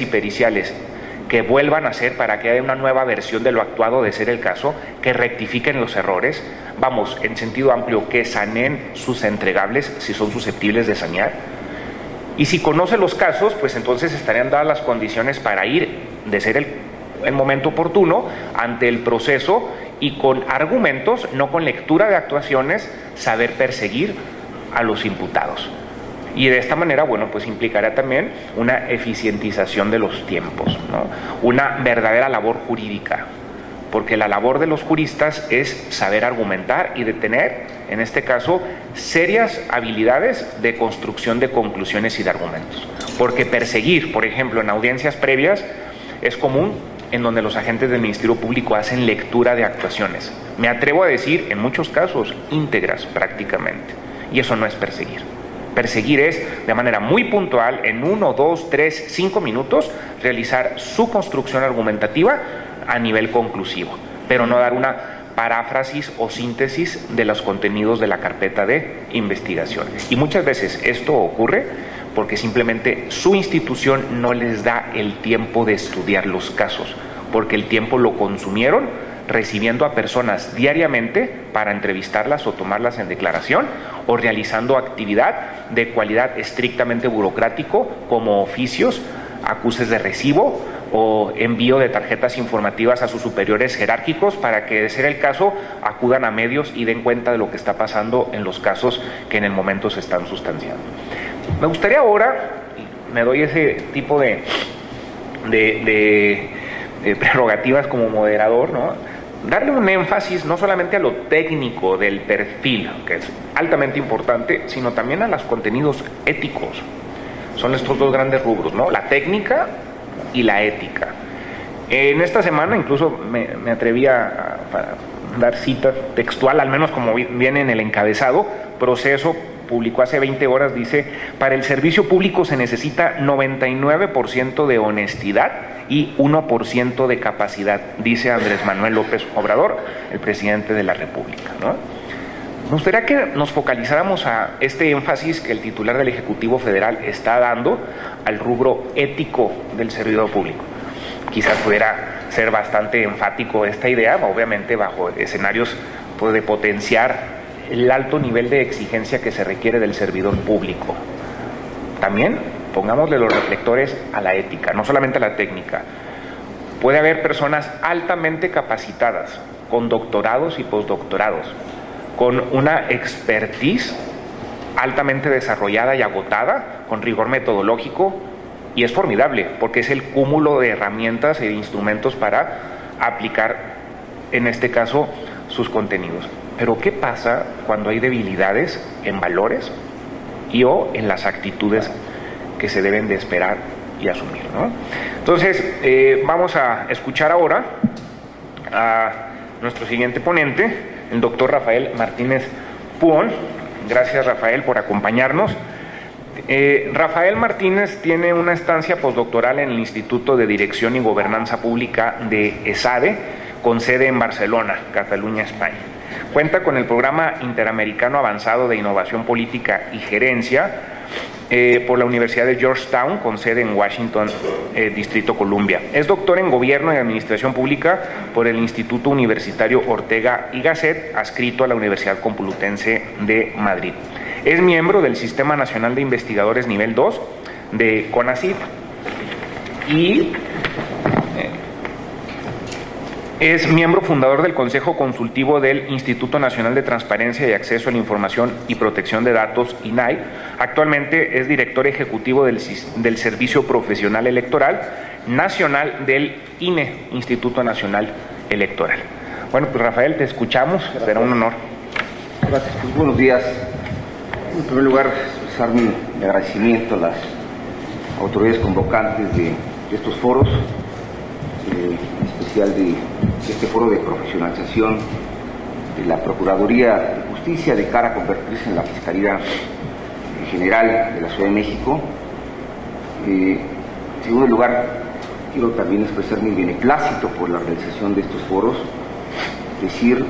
y periciales que vuelvan a hacer para que haya una nueva versión de lo actuado, de ser el caso, que rectifiquen los errores, vamos, en sentido amplio, que saneen sus entregables si son susceptibles de sanear. Y si conoce los casos, pues entonces estarían dadas las condiciones para ir, de ser el momento oportuno, ante el proceso y con argumentos, no con lectura de actuaciones, saber perseguir a los imputados. Y de esta manera, bueno, pues implicará también una eficientización de los tiempos, ¿no? Una verdadera labor jurídica, porque la labor de los juristas es saber argumentar y de tener, en este caso, serias habilidades de construcción de conclusiones y de argumentos. Porque perseguir, por ejemplo, en audiencias previas, es común en donde los agentes del Ministerio Público hacen lectura de actuaciones. Me atrevo a decir, en muchos casos, íntegras prácticamente. Y eso no es perseguir. Perseguir es, de manera muy puntual, en 1, 2, 3, 5 minutos, realizar su construcción argumentativa a nivel conclusivo, pero no dar una paráfrasis o síntesis de los contenidos de la carpeta de investigación. Y muchas veces esto ocurre porque simplemente su institución no les da el tiempo de estudiar los casos, porque el tiempo lo consumieron recibiendo a personas diariamente para entrevistarlas o tomarlas en declaración, o realizando actividad de cualidad estrictamente burocrático como oficios, acuses de recibo o envío de tarjetas informativas a sus superiores jerárquicos para que, de ser el caso, acudan a medios y den cuenta de lo que está pasando en los casos que en el momento se están sustanciando. Me gustaría ahora, me doy ese tipo de prerrogativas como moderador, ¿no?, darle un énfasis no solamente a lo técnico del perfil, que es altamente importante, sino también a los contenidos éticos. Son estos dos grandes rubros, ¿no?, la técnica y la ética. En esta semana incluso me atreví a dar cita textual, al menos como viene en el encabezado. Proceso publicó hace 20 horas, dice: para el servicio público se necesita 99% de honestidad y 1% de capacidad, dice Andrés Manuel López Obrador, el presidente de la República, ¿no? Me gustaría que nos focalizáramos a este énfasis que el titular del Ejecutivo Federal está dando al rubro ético del servidor público. Quizás pudiera ser bastante enfático esta idea, obviamente bajo escenarios pues, de potenciar el alto nivel de exigencia que se requiere del servidor público. También pongámosle los reflectores a la ética, no solamente a la técnica. Puede haber personas altamente capacitadas, con doctorados y postdoctorados, con una expertise altamente desarrollada y agotada, con rigor metodológico, y es formidable, porque es el cúmulo de herramientas e instrumentos para aplicar, en este caso, sus contenidos. Pero ¿qué pasa cuando hay debilidades en valores y o en las actitudes que se deben de esperar y asumir, ¿no? Entonces, vamos a escuchar ahora a nuestro siguiente ponente, el doctor Rafael Martínez Puón. Gracias, Rafael, por acompañarnos. Rafael Martínez tiene una estancia postdoctoral en el Instituto de Dirección y Gobernanza Pública de ESADE, con sede en Barcelona, Cataluña, España. Cuenta con el Programa Interamericano Avanzado de Innovación Política y Gerencia por la Universidad de Georgetown, con sede en Washington, Distrito Columbia. Es doctor en Gobierno y Administración Pública por el Instituto Universitario Ortega y Gasset, adscrito a la Universidad Complutense de Madrid. Es miembro del Sistema Nacional de Investigadores Nivel 2 de CONACYT y es miembro fundador del Consejo Consultivo del Instituto Nacional de Transparencia y Acceso a la Información y Protección de Datos, INAI. Actualmente es director ejecutivo del Servicio Profesional Electoral Nacional del INE, Instituto Nacional Electoral. Bueno, pues Rafael, te escuchamos, será un honor. Gracias, pues buenos días. En primer lugar, expresar mi agradecimiento a las autoridades convocantes de estos foros, en especial de este foro de profesionalización de la Procuraduría de Justicia de cara a convertirse en la Fiscalía General de la Ciudad de México. En segundo lugar, quiero también expresar mi beneplácito por la realización de estos foros, decir,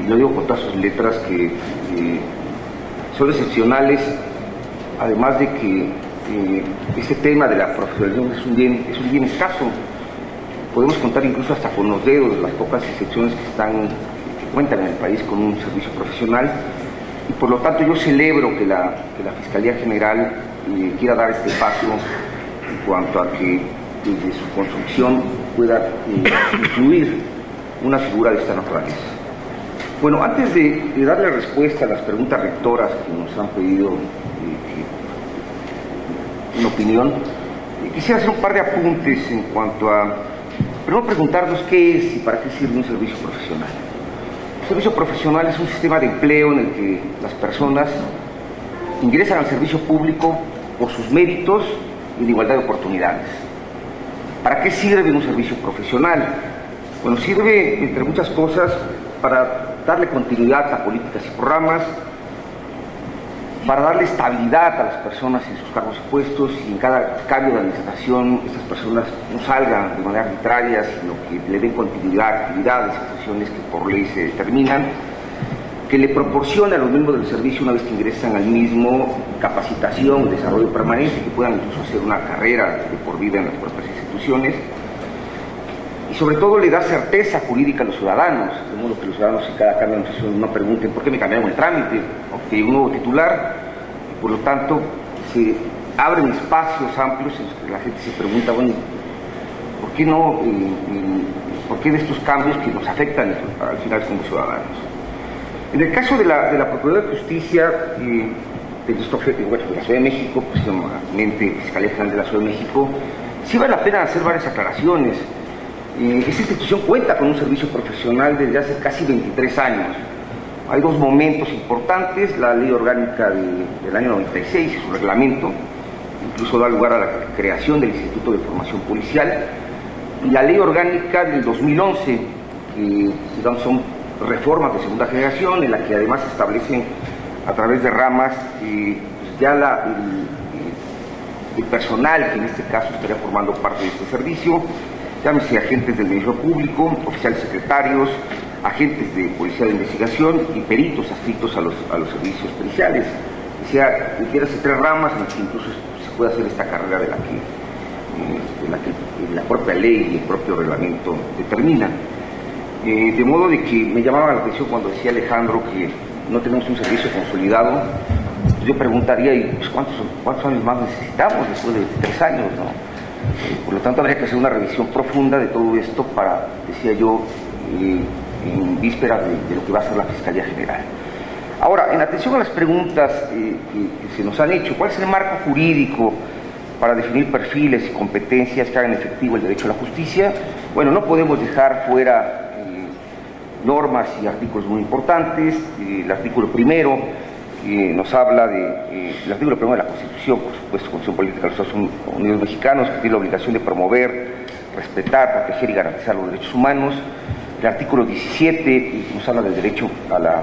y lo digo con todas sus letras, que son excepcionales, además de que este tema de la profesionalización es un bien escaso. Podemos contar incluso hasta con los dedos las pocas excepciones que cuentan en el país con un servicio profesional, y por lo tanto yo celebro que la Fiscalía General quiera dar este paso en cuanto a que desde su construcción pueda incluir una figura de esta naturaleza. Bueno, antes de darle respuesta a las preguntas rectoras que nos han pedido una opinión, quisiera hacer un par de apuntes en cuanto a, primero preguntarnos qué es y para qué sirve un servicio profesional. El servicio profesional es un sistema de empleo en el que las personas ingresan al servicio público por sus méritos y de igualdad de oportunidades. ¿Para qué sirve un servicio profesional? Bueno, sirve, entre muchas cosas, para darle continuidad a políticas y programas, para darle estabilidad a las personas en sus cargos y puestos, y en cada cambio de administración estas personas no salgan de manera arbitraria, sino que le den continuidad a actividades y funciones que por ley se determinan, que le proporcione a los miembros del servicio, una vez que ingresan al mismo, capacitación, desarrollo permanente, que puedan incluso hacer una carrera de por vida en las propias instituciones, y sobre todo le da certeza jurídica a los ciudadanos, de modo que los ciudadanos en cada cambio de administración no pregunten ¿por qué me cambiaron el trámite? O que hay un nuevo titular, y por lo tanto se abren espacios amplios en los que la gente se pregunta, bueno, ¿por qué no? ¿Por qué de estos cambios que nos afectan al final como ciudadanos? En el caso de la Procuraduría de Justicia de la Ciudad de México, precisamente Fiscalía General de la Ciudad de México, sí vale la pena hacer varias aclaraciones. Esta institución cuenta con un servicio profesional desde hace casi 23 años. Hay dos momentos importantes: la ley orgánica del año 96 y su reglamento, incluso da lugar a la creación del Instituto de Formación Policial, y la ley orgánica del 2011, que digamos son reformas de segunda generación, en la que además se establecen a través de ramas ya el personal que en este caso estaría formando parte de este servicio, llámese agentes del Ministerio Público, oficiales secretarios, agentes de policía de investigación y peritos adscritos a los servicios periciales. O sea, hubiérase tres ramas en las que incluso se puede hacer esta carrera de la que la propia ley y el propio reglamento determinan. De modo de que me llamaba la atención cuando decía Alejandro que no tenemos un servicio consolidado. Yo preguntaría, ¿y pues cuántos años más necesitamos después de 3 años, no? Por lo tanto, habría que hacer una revisión profunda de todo esto para, decía yo, en vísperas de lo que va a ser la Fiscalía General. Ahora, en atención a las preguntas que se nos han hecho, ¿cuál es el marco jurídico para definir perfiles y competencias que hagan efectivo el derecho a la justicia? Bueno, no podemos dejar fuera normas y artículos muy importantes. El artículo primero nos habla el artículo primero de la Constitución, por supuesto, Constitución Política de los Estados Unidos Mexicanos, que tiene la obligación de promover, respetar, proteger y garantizar los derechos humanos. El artículo 17 nos habla del derecho a la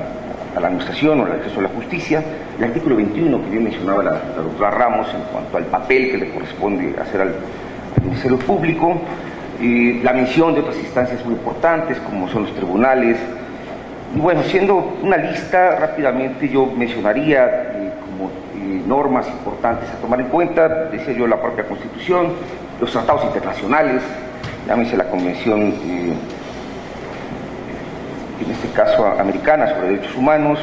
administración o al acceso a la justicia. El artículo 21, que bien mencionaba la doctora Ramos, en cuanto al papel que le corresponde hacer al Ministerio Público. La mención de otras instancias muy importantes, como son los tribunales. Y bueno, siendo una lista, rápidamente yo mencionaría como normas importantes a tomar en cuenta, decía yo, la propia Constitución, los tratados internacionales, llámese la Convención, en este caso americana, sobre derechos humanos,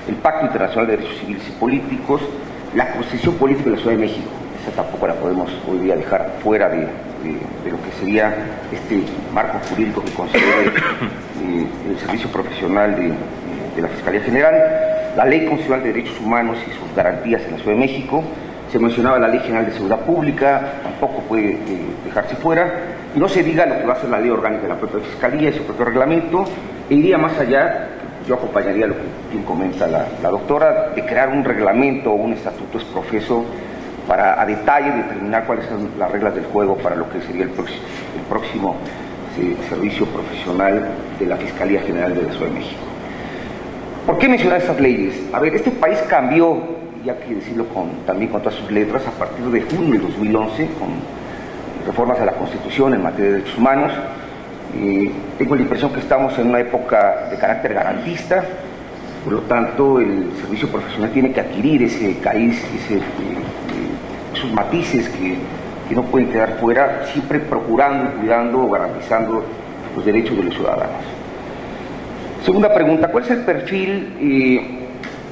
el Pacto Internacional de Derechos Civiles y Políticos, la Constitución Política de la Ciudad de México. Esa tampoco la podemos hoy día dejar fuera de lo que sería este marco jurídico que considere el servicio profesional de la Fiscalía General. La Ley Constitucional de Derechos Humanos y sus garantías en la Ciudad de México. Se mencionaba la Ley General de Seguridad Pública, tampoco puede dejarse fuera. Y no se diga lo que va a ser la Ley Orgánica de la propia Fiscalía y su propio reglamento. E iría más allá, yo acompañaría lo que bien comenta la doctora, de crear un reglamento o un estatuto ex profeso para a detalle determinar cuáles son las reglas del juego para lo que sería el próximo servicio profesional de la Fiscalía General de la Ciudad de México. ¿Por qué mencionar estas leyes? A ver, este país cambió, y hay que decirlo también con todas sus letras, a partir de junio del 2011, con reformas a la Constitución en materia de derechos humanos. Tengo la impresión que estamos en una época de carácter garantista, por lo tanto el servicio profesional tiene que adquirir ese cariz, esos matices que no pueden quedar fuera, siempre procurando, cuidando o garantizando los derechos de los ciudadanos. Segunda pregunta, ¿cuál es el perfil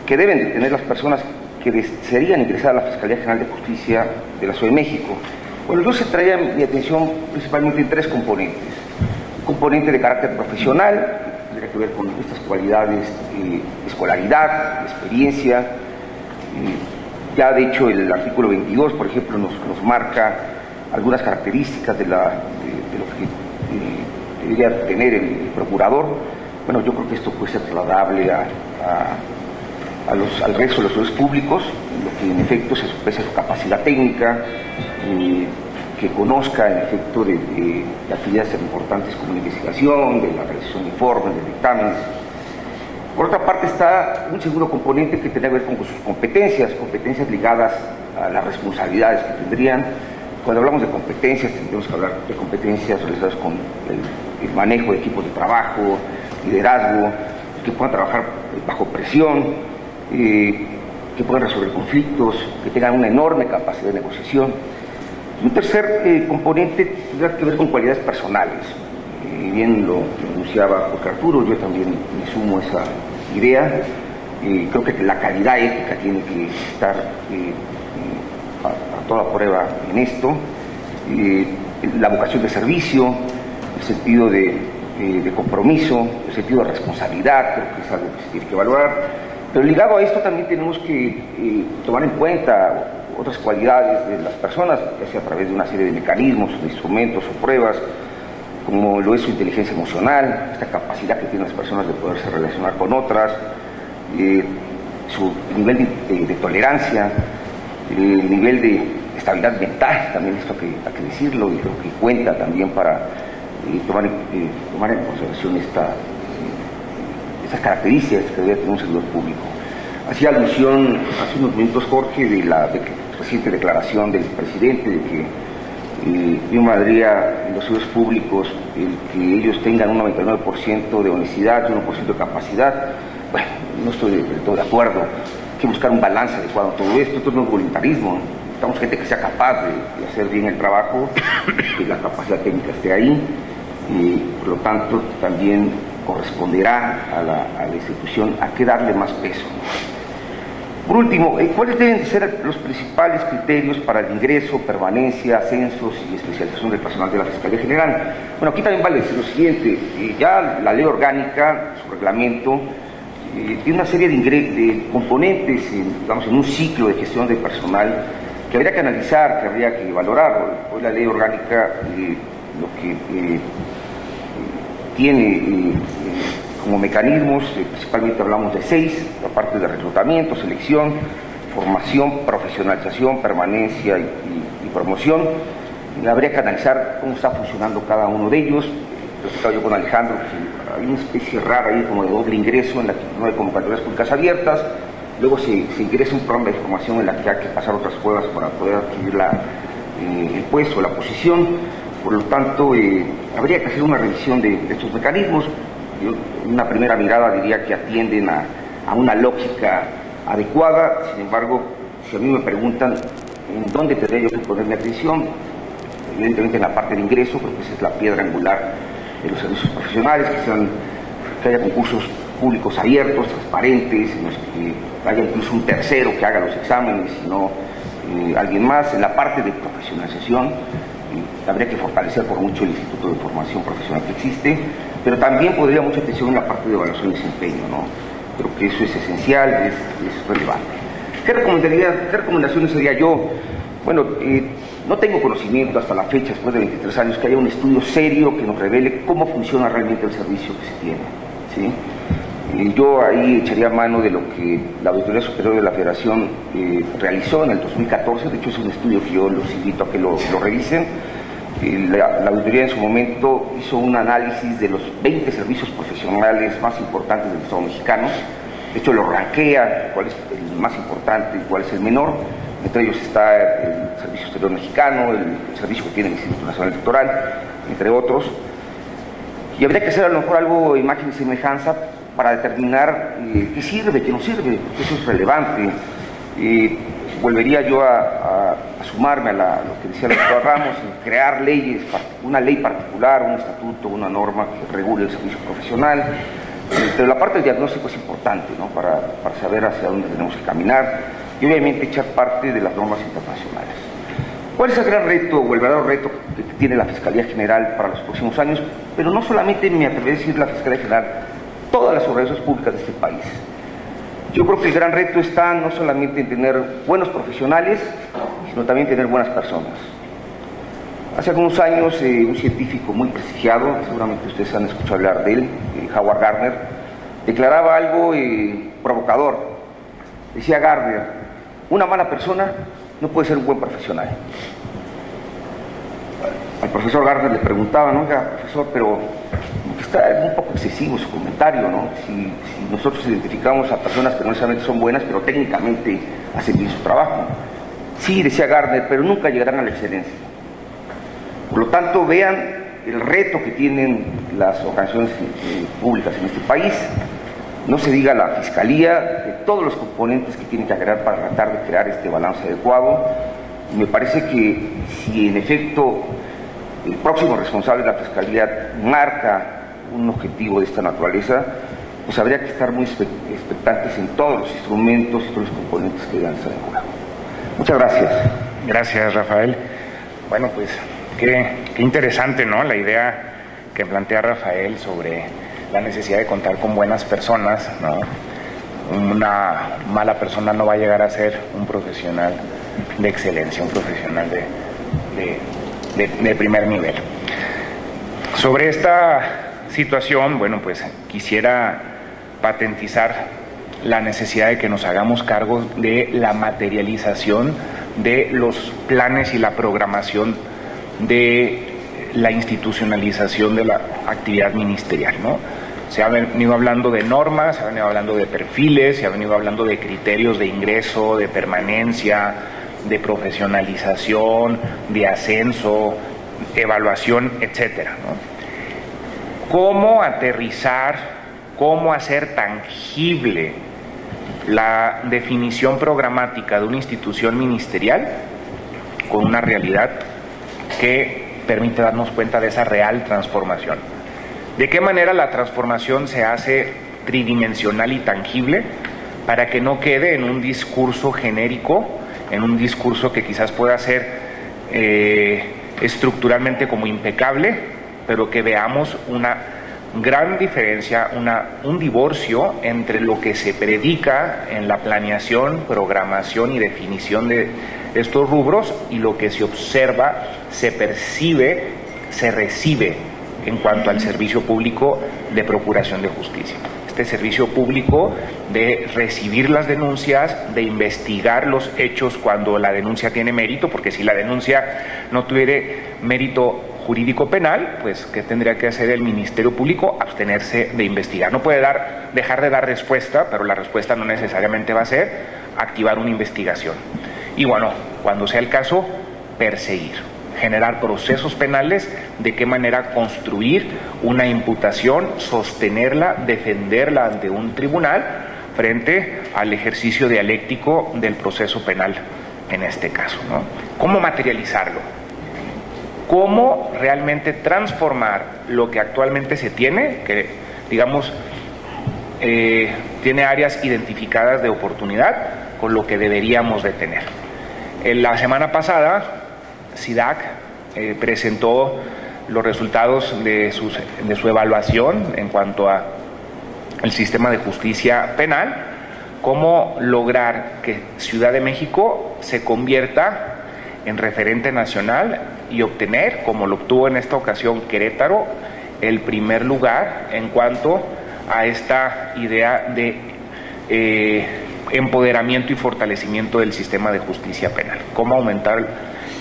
que deben de tener las personas que desearían ingresar a la Fiscalía General de Justicia de la Ciudad de México? Bueno, yo centraría mi atención principalmente en tres componentes. Un componente de carácter profesional, que tendría que ver con estas cualidades, escolaridad, experiencia. Ya de hecho el artículo 22, por ejemplo, nos marca algunas características de lo que debería tener el procurador. Bueno, yo creo que esto puede ser trasladable al resto de los servidores públicos, lo que en efecto se expresa su capacidad técnica, que conozca en efecto de actividades tan importantes como la investigación, de la realización de informes, de dictámenes. Por otra parte está un segundo componente que tiene que ver con sus competencias ligadas a las responsabilidades que tendrían. Cuando hablamos de competencias, tendríamos que hablar de competencias relacionadas con el manejo de equipos de trabajo, liderazgo, que puedan trabajar bajo presión, que puedan resolver conflictos, que tengan una enorme capacidad de negociación. Y un tercer componente tendrá que ver con cualidades personales. Bien lo anunciaba Jorge Arturo, yo también me sumo a esa idea. Creo que la calidad ética tiene que estar a toda prueba en esto. La vocación de servicio, el sentido de compromiso, el sentido de responsabilidad, creo que es algo que se tiene que evaluar. Pero ligado a esto también tenemos que tomar en cuenta otras cualidades de las personas, ya sea a través de una serie de mecanismos, de instrumentos o pruebas, como lo es su inteligencia emocional, esta capacidad que tienen las personas de poderse relacionar con otras, su nivel de tolerancia, el nivel de estabilidad mental, también esto hay que decirlo, y creo que cuenta también para tomar en consideración estas características que debe tener un servidor público. Hacía alusión hace unos minutos Jorge de la reciente declaración del presidente de que yo mandaría en los servidores públicos el que ellos tengan un 99% de honestidad y un 1% de capacidad. Bueno, no estoy del todo de acuerdo. Hay que buscar un balance adecuado en todo esto. Esto no es voluntarismo. Necesitamos gente que sea capaz de hacer bien el trabajo, que la capacidad técnica esté ahí, y por lo tanto también corresponderá a la institución a qué darle más peso. Por último, ¿cuáles deben de ser los principales criterios para el ingreso, permanencia, ascensos y especialización del personal de la Fiscalía General? Bueno, aquí también vale decir lo siguiente, ya la ley orgánica, su reglamento, tiene una serie de componentes, digamos, en un ciclo de gestión de personal que habría que analizar, que habría que valorar. Hoy la ley orgánica lo que tiene como mecanismos, principalmente hablamos de 6, la parte de reclutamiento, selección, formación, profesionalización, permanencia y promoción. Habría que analizar cómo está funcionando cada uno de ellos. Platicaba yo con Alejandro que hay una especie rara ahí como de doble ingreso en la que no hay convocatorias públicas abiertas, luego se ingresa un programa de formación en la que hay que pasar otras pruebas para poder adquirir el puesto, la posición. Por lo tanto, habría que hacer una revisión de estos mecanismos. Yo, en una primera mirada diría que atienden a una lógica adecuada. Sin embargo, si a mí me preguntan en dónde tendría yo que poner mi atención, evidentemente en la parte de ingreso, creo que esa es la piedra angular de los servicios profesionales, que haya concursos públicos abiertos, transparentes, en los que haya incluso un tercero que haga los exámenes y no alguien más. En la parte de profesionalización, habría que fortalecer por mucho el Instituto de Formación Profesional que existe, pero también podría mucha atención en la parte de evaluación y desempeño, ¿no? Creo que eso es esencial, es relevante. ¿Qué recomendaciones sería yo? Bueno, no tengo conocimiento hasta la fecha, después de 23 años, que haya un estudio serio que nos revele cómo funciona realmente el servicio que se tiene, ¿sí? Yo ahí echaría mano de lo que la Auditoría Superior de la Federación realizó en el 2014, de hecho es un estudio que yo los invito a que lo revisen. La auditoría en su momento hizo un análisis de los 20 servicios profesionales más importantes del Estado mexicano. De hecho lo ranquea, cuál es el más importante y cuál es el menor. Entre ellos está el Servicio Exterior Mexicano, el servicio que tiene el Instituto Nacional Electoral, entre otros. Y habría que hacer a lo mejor algo de imagen y semejanza para determinar qué sirve, qué no sirve, porque eso es relevante. Volvería yo a sumarme a lo que decía el doctor Ramos, en crear leyes, una ley particular, un estatuto, una norma que regule el servicio profesional. Pero la parte del diagnóstico es importante, ¿no? para saber hacia dónde tenemos que caminar y obviamente echar parte de las normas internacionales. ¿Cuál es el gran reto o el verdadero reto que tiene la Fiscalía General para los próximos años? Pero no solamente me atreveré a decir la Fiscalía General, todas las organizaciones públicas de este país. Yo creo que el gran reto está no solamente en tener buenos profesionales, sino también tener buenas personas. Hace algunos años un científico muy prestigiado, seguramente ustedes han escuchado hablar de él, Howard Gardner, declaraba algo provocador. Decía Gardner, una mala persona no puede ser un buen profesional. Al profesor Gardner le preguntaba, ¿no? Oiga, profesor, pero está un poco excesivo su comentario, ¿no? Si nosotros identificamos a personas que no necesariamente son buenas, pero técnicamente hacen bien su trabajo. Sí, decía Gardner, pero nunca llegarán a la excelencia. Por lo tanto, vean el reto que tienen las organizaciones públicas en este país. No se diga la Fiscalía, de todos los componentes que tienen que agregar para tratar de crear este balance adecuado. Me parece que si en efecto el próximo responsable de la Fiscalía marca un objetivo de esta naturaleza, pues habría que estar muy expectantes en todos los instrumentos y todos los componentes que deben estar en juego. Muchas gracias. Gracias, Rafael. Bueno, pues qué interesante, ¿no? La idea que plantea Rafael sobre la necesidad de contar con buenas personas, ¿no? Una mala persona no va a llegar a ser un profesional de excelencia, un profesional de primer nivel. Sobre esta situación, bueno, pues quisiera patentizar la necesidad de que nos hagamos cargo de la materialización de los planes y la programación de la institucionalización de la actividad ministerial, ¿no? Se ha venido hablando de normas, se ha venido hablando de perfiles, se ha venido hablando de criterios de ingreso, de permanencia, de profesionalización, de ascenso, evaluación, etcétera, ¿no? ¿Cómo aterrizar, cómo hacer tangible la definición programática de una institución ministerial con una realidad que permite darnos cuenta de esa real transformación? ¿De qué manera la transformación se hace tridimensional y tangible para que no quede en un discurso genérico, en un discurso que quizás pueda ser estructuralmente como impecable, pero que veamos una gran diferencia, un divorcio entre lo que se predica en la planeación, programación y definición de estos rubros y lo que se observa, se percibe, se recibe en cuanto al servicio público de procuración de justicia. Este servicio público de recibir las denuncias, de investigar los hechos cuando la denuncia tiene mérito, porque si la denuncia no tuviera mérito jurídico penal, pues ¿qué tendría que hacer el Ministerio Público? Abstenerse de investigar. No puede dejar de dar respuesta, pero la respuesta no necesariamente va a ser activar una investigación. Y bueno, cuando sea el caso, perseguir, generar procesos penales, de qué manera construir una imputación, sostenerla, defenderla ante un tribunal frente al ejercicio dialéctico del proceso penal en este caso, ¿no? ¿Cómo materializarlo? ¿Cómo realmente transformar lo que actualmente se tiene, que digamos tiene áreas identificadas de oportunidad, con lo que deberíamos de tener? La semana pasada, SIDAC presentó los resultados de su evaluación en cuanto a el sistema de justicia penal, cómo lograr que Ciudad de México se convierta en referente nacional y obtener, como lo obtuvo en esta ocasión Querétaro, el primer lugar en cuanto a esta idea de empoderamiento y fortalecimiento del sistema de justicia penal. Cómo aumentar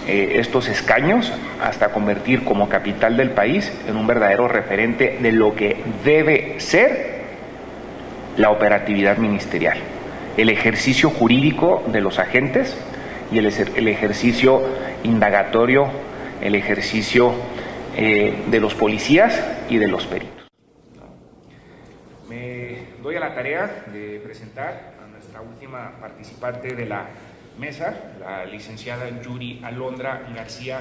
estos escaños hasta convertir como capital del país en un verdadero referente de lo que debe ser la operatividad ministerial, el ejercicio jurídico de los agentes y el ejercicio indagatorio, el ejercicio de los policías y de los peritos. Me doy a la tarea de presentar a nuestra última participante de la mesa, la licenciada Yuri Alondra García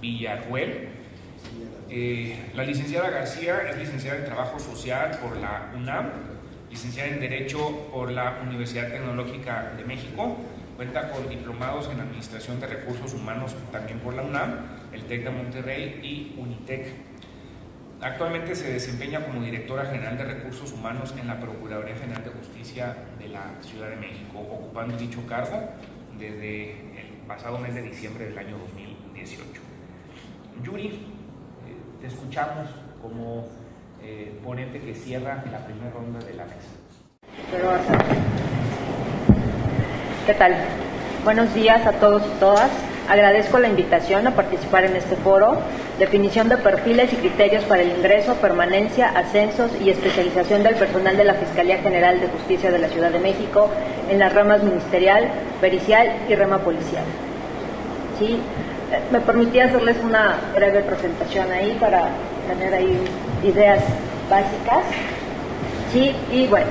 Villarruel. La licenciada García es licenciada en Trabajo Social por la UNAM, licenciada en Derecho por la Universidad Tecnológica de México, cuenta con diplomados en Administración de Recursos Humanos también por la UNAM, el TEC de Monterrey y Unitec. Actualmente se desempeña como Directora General de Recursos Humanos en la Procuraduría General de Justicia de la Ciudad de México, ocupando dicho cargo desde el pasado mes de diciembre del año 2018. Yuri, te escuchamos como ponente que cierra la primera ronda de la mesa. ¿Qué tal? Buenos días a todos y todas. Agradezco la invitación a participar en este foro, definición de perfiles y criterios para el ingreso, permanencia, ascensos y especialización del personal de la Fiscalía General de Justicia de la Ciudad de México en las ramas ministerial, pericial y rama policial. ¿Sí? Me permití hacerles una breve presentación ahí para tener ahí ideas básicas. ¿Sí? Y bueno,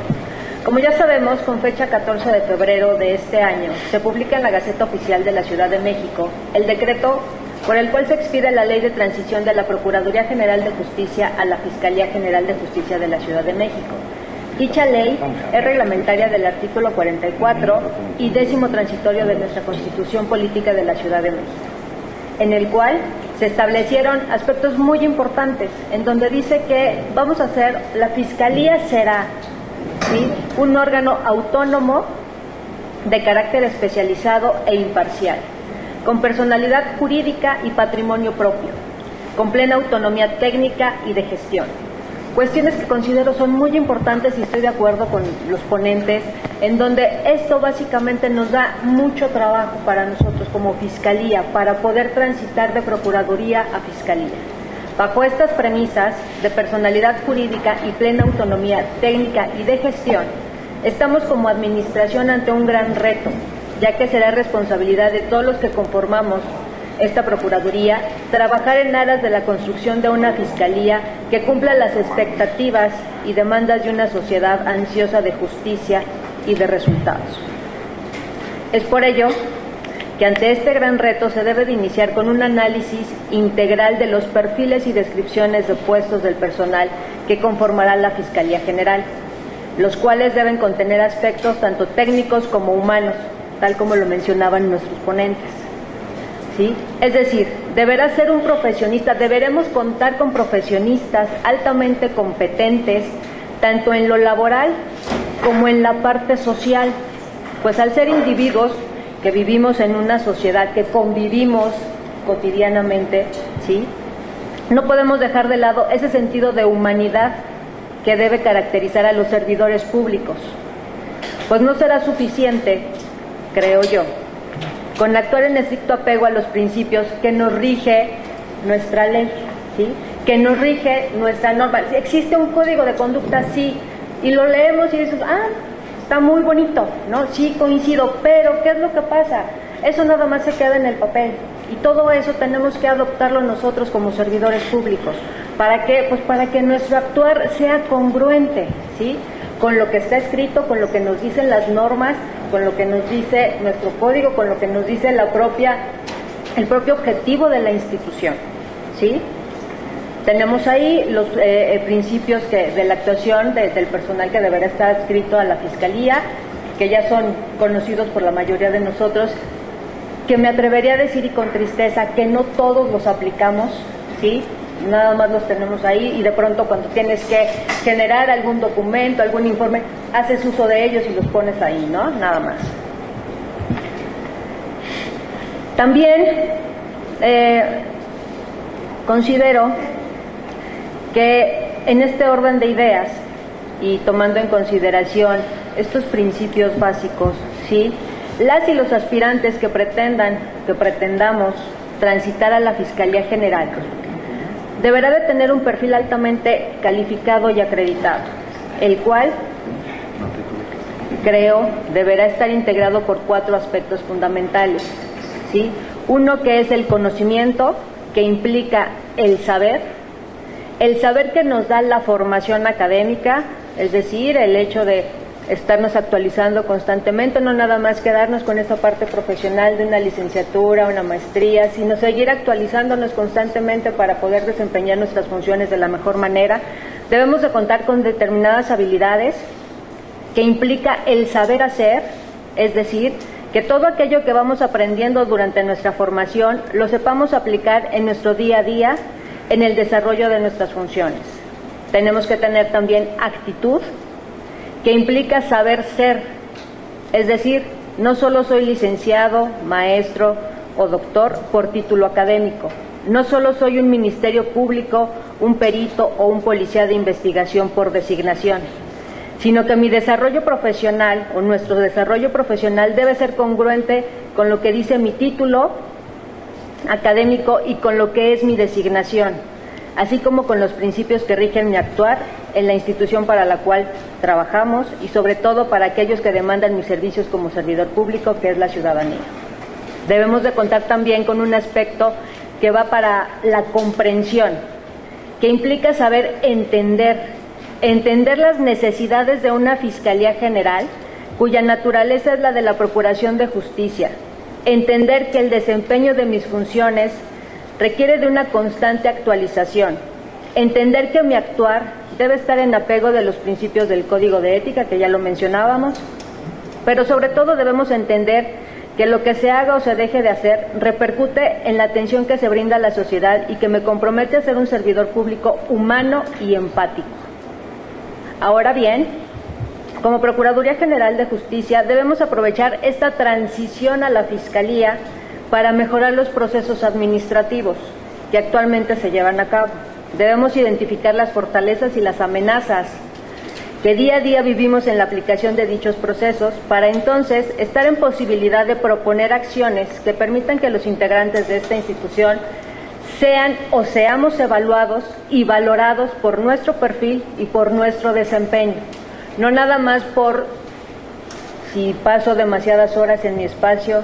como ya sabemos, con fecha 14 de febrero de este año, se publica en la Gaceta Oficial de la Ciudad de México el decreto por el cual se expide la Ley de Transición de la Procuraduría General de Justicia a la Fiscalía General de Justicia de la Ciudad de México. Dicha ley es reglamentaria del artículo 44 y 10º transitorio de nuestra Constitución Política de la Ciudad de México, en el cual se establecieron aspectos muy importantes, en donde dice que vamos a hacer, la Fiscalía será, ¿sí?, un órgano autónomo de carácter especializado e imparcial, con personalidad jurídica y patrimonio propio, con plena autonomía técnica y de gestión. Cuestiones que considero son muy importantes y estoy de acuerdo con los ponentes, en donde esto básicamente nos da mucho trabajo para nosotros como Fiscalía, para poder transitar de Procuraduría a Fiscalía. Bajo estas premisas de personalidad jurídica y plena autonomía técnica y de gestión, estamos como administración ante un gran reto, ya que será responsabilidad de todos los que conformamos esta Procuraduría trabajar en aras de la construcción de una Fiscalía que cumpla las expectativas y demandas de una sociedad ansiosa de justicia y de resultados. Es por ello que ante este gran reto se debe de iniciar con un análisis integral de los perfiles y descripciones de puestos del personal que conformará la Fiscalía General, los cuales deben contener aspectos tanto técnicos como humanos, tal como lo mencionaban nuestros ponentes. ¿Sí? Es decir, deberá ser un profesionista, deberemos contar con profesionistas altamente competentes, tanto en lo laboral como en la parte social, pues al ser individuos que vivimos en una sociedad, que convivimos cotidianamente, ¿sí?, no podemos dejar de lado ese sentido de humanidad que debe caracterizar a los servidores públicos, pues no será suficiente, creo yo, con actuar en estricto apego a los principios que nos rige nuestra ley, ¿sí?, que nos rige nuestra norma. Si existe un código de conducta, sí, y lo leemos y dices, está muy bonito, ¿no? Sí, coincido, pero ¿qué es lo que pasa? Eso nada más se queda en el papel, y todo eso tenemos que adoptarlo nosotros como servidores públicos. ¿Para qué? Pues para que nuestro actuar sea congruente, ¿sí?, con lo que está escrito, con lo que nos dicen las normas, con lo que nos dice nuestro código, con lo que nos dice el propio objetivo de la institución, ¿sí? Tenemos ahí los principios de la actuación del personal que deberá estar adscrito a la Fiscalía, que ya son conocidos por la mayoría de nosotros, que me atrevería a decir, y con tristeza, que no todos los aplicamos, ¿sí? Nada más los tenemos ahí, y de pronto cuando tienes que generar algún documento, algún informe, haces uso de ellos y los pones ahí, ¿no? Nada más. También considero que en este orden de ideas y tomando en consideración estos principios básicos, ¿sí?, las y los aspirantes que pretendamos transitar a la Fiscalía General deberá de tener un perfil altamente calificado y acreditado, el cual, creo, deberá estar integrado por 4 aspectos fundamentales, ¿sí? Uno, que es el conocimiento, que implica el saber que nos da la formación académica, es decir, el hecho de estarnos actualizando constantemente, no nada más quedarnos con esa parte profesional de una licenciatura, una maestría, sino seguir actualizándonos constantemente para poder desempeñar nuestras funciones de la mejor manera. Debemos de contar con determinadas habilidades que implica el saber hacer, es decir, que todo aquello que vamos aprendiendo durante nuestra formación lo sepamos aplicar en nuestro día a día, en el desarrollo de nuestras funciones. Tenemos que tener también actitud, que implica saber ser, es decir, no solo soy licenciado, maestro o doctor por título académico, no solo soy un ministerio público, un perito o un policía de investigación por designación, sino que mi desarrollo profesional o nuestro desarrollo profesional debe ser congruente con lo que dice mi título académico y con lo que es mi designación, así como con los principios que rigen mi actuar en la institución para la cual trabajamos y sobre todo para aquellos que demandan mis servicios como servidor público, que es la ciudadanía. Debemos de contar también con un aspecto que va para la comprensión, que implica saber entender las necesidades de una Fiscalía General, cuya naturaleza es la de la Procuración de Justicia, entender que el desempeño de mis funciones requiere de una constante actualización, entender que mi actuar debe estar en apego de los principios del Código de Ética, que ya lo mencionábamos, pero sobre todo debemos entender que lo que se haga o se deje de hacer repercute en la atención que se brinda a la sociedad y que me compromete a ser un servidor público humano y empático. Ahora bien, como Procuraduría General de Justicia debemos aprovechar esta transición a la Fiscalía para mejorar los procesos administrativos que actualmente se llevan a cabo. Debemos identificar las fortalezas y las amenazas que día a día vivimos en la aplicación de dichos procesos para entonces estar en posibilidad de proponer acciones que permitan que los integrantes de esta institución sean o seamos evaluados y valorados por nuestro perfil y por nuestro desempeño, no nada más por si paso demasiadas horas en mi espacio,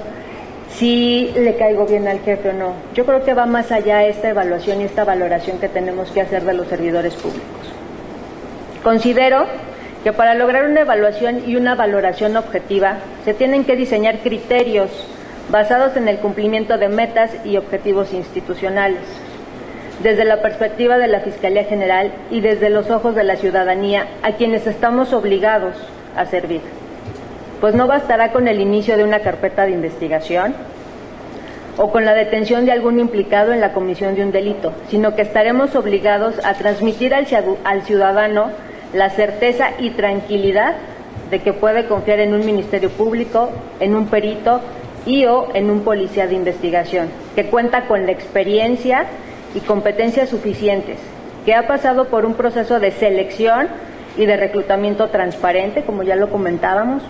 si le caigo bien al jefe o no. Yo creo que va más allá esta evaluación y esta valoración que tenemos que hacer de los servidores públicos. Considero que para lograr una evaluación y una valoración objetiva se tienen que diseñar criterios basados en el cumplimiento de metas y objetivos institucionales, desde la perspectiva de la Fiscalía General y desde los ojos de la ciudadanía a quienes estamos obligados a servir. Pues no bastará con el inicio de una carpeta de investigación o con la detención de algún implicado en la comisión de un delito, sino que estaremos obligados a transmitir al ciudadano la certeza y tranquilidad de que puede confiar en un ministerio público, en un perito y o en un policía de investigación, que cuenta con la experiencia y competencias suficientes, que ha pasado por un proceso de selección y de reclutamiento transparente, como ya lo comentábamos,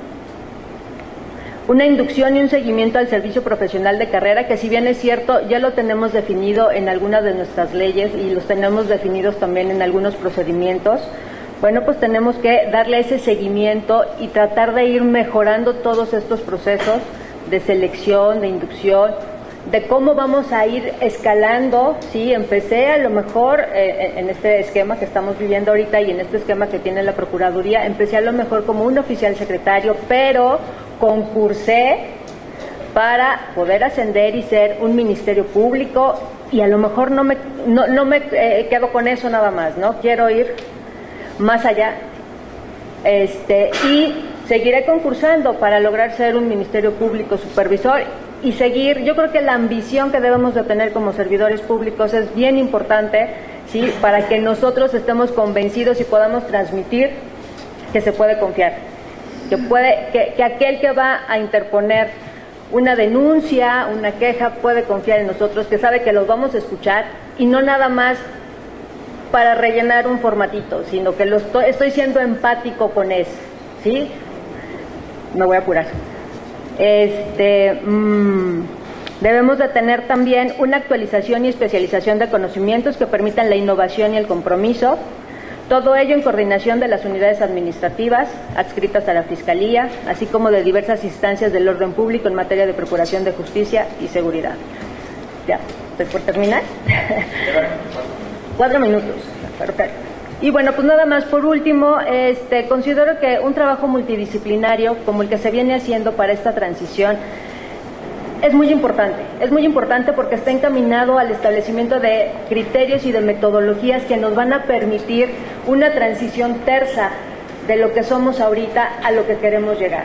una inducción y un seguimiento al servicio profesional de carrera, que si bien es cierto, ya lo tenemos definido en algunas de nuestras leyes y los tenemos definidos también en algunos procedimientos, bueno, pues tenemos que darle ese seguimiento y tratar de ir mejorando todos estos procesos de selección, de inducción, de cómo vamos a ir escalando. Sí, empecé a lo mejor en este esquema que estamos viviendo ahorita y en este esquema que tiene la Procuraduría, empecé a lo mejor como un oficial secretario, pero concursé para poder ascender y ser un ministerio público y a lo mejor no me quedo con eso nada más, ¿no? Quiero ir más allá y seguiré concursando para lograr ser un ministerio público supervisor y seguir. Yo creo que la ambición que debemos de tener como servidores públicos es bien importante, ¿sí?, para que nosotros estemos convencidos y podamos transmitir que se puede confiar, que aquel que va a interponer una denuncia, una queja, puede confiar en nosotros, que sabe que los vamos a escuchar y no nada más para rellenar un formatito, sino que estoy siendo empático con eso, ¿sí? Me voy a apurar. Debemos de tener también una actualización y especialización de conocimientos que permitan la innovación y el compromiso, todo ello en coordinación de las unidades administrativas adscritas a la Fiscalía, así como de diversas instancias del orden público en materia de procuración de justicia y seguridad. Ya, ¿estoy por terminar? 4 minutos, perfecto. Y bueno, pues nada más por último, considero que un trabajo multidisciplinario como el que se viene haciendo para esta transición es muy importante porque está encaminado al establecimiento de criterios y de metodologías que nos van a permitir una transición tersa de lo que somos ahorita a lo que queremos llegar,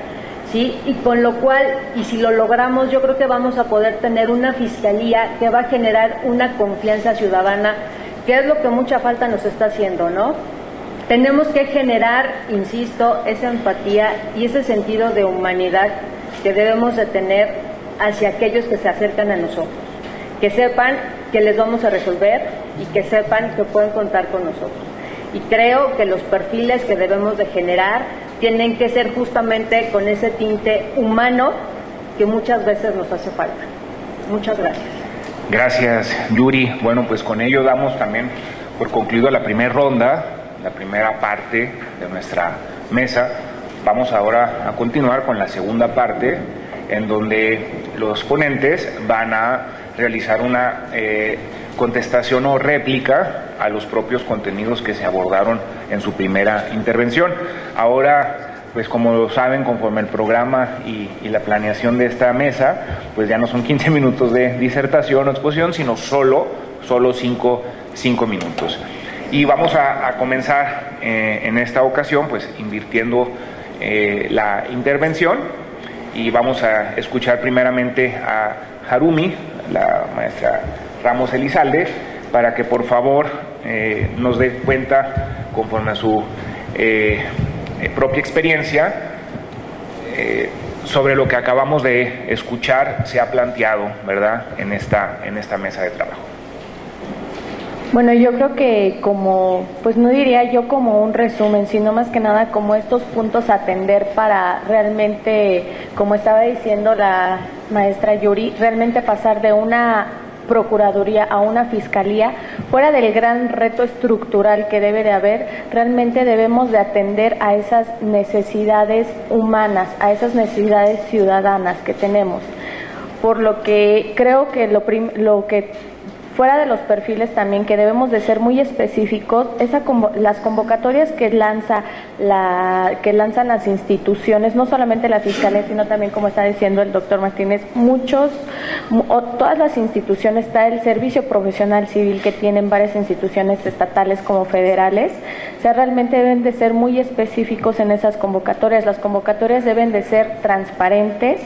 ¿sí? Y con lo cual, y si lo logramos, yo creo que vamos a poder tener una fiscalía que va a generar una confianza ciudadana, que es lo que mucha falta nos está haciendo, ¿no? Tenemos que generar, insisto, esa empatía y ese sentido de humanidad que debemos de tener hacia aquellos que se acercan a nosotros, que sepan que les vamos a resolver y que sepan que pueden contar con nosotros. Y creo que los perfiles que debemos de generar tienen que ser justamente con ese tinte humano que muchas veces nos hace falta. Muchas gracias. Gracias, Yuri. Bueno, pues con ello damos también por concluido la primera ronda, la primera parte de nuestra mesa. Vamos ahora a continuar con la segunda parte, en donde los ponentes van a realizar una contestación o réplica a los propios contenidos que se abordaron en su primera intervención. Ahora, pues como lo saben, conforme el programa y la planeación de esta mesa, pues ya no son 15 minutos de disertación o exposición, sino solo 5 minutos. Y vamos a comenzar en esta ocasión, pues invirtiendo la intervención. Y vamos a escuchar primeramente a Harumi, la maestra Ramos Elizalde, para que por favor nos dé cuenta, conforme a su propia experiencia, sobre lo que acabamos de escuchar se ha planteado, ¿verdad?, en esta mesa de trabajo. Bueno, yo creo que como, pues no diría yo como un resumen, sino más que nada como estos puntos a atender para realmente, como estaba diciendo la maestra Yuri, realmente pasar de una procuraduría a una fiscalía, fuera del gran reto estructural que debe de haber, realmente debemos de atender a esas necesidades humanas, a esas necesidades ciudadanas que tenemos. Por lo que creo que lo que fuera de los perfiles también que debemos de ser muy específicos, las convocatorias que lanzan las instituciones, no solamente la Fiscalía, sino también, como está diciendo el doctor Martínez, todas las instituciones, está el servicio profesional civil que tienen varias instituciones estatales como federales, o sea, realmente deben de ser muy específicos en esas convocatorias. Las convocatorias deben de ser transparentes,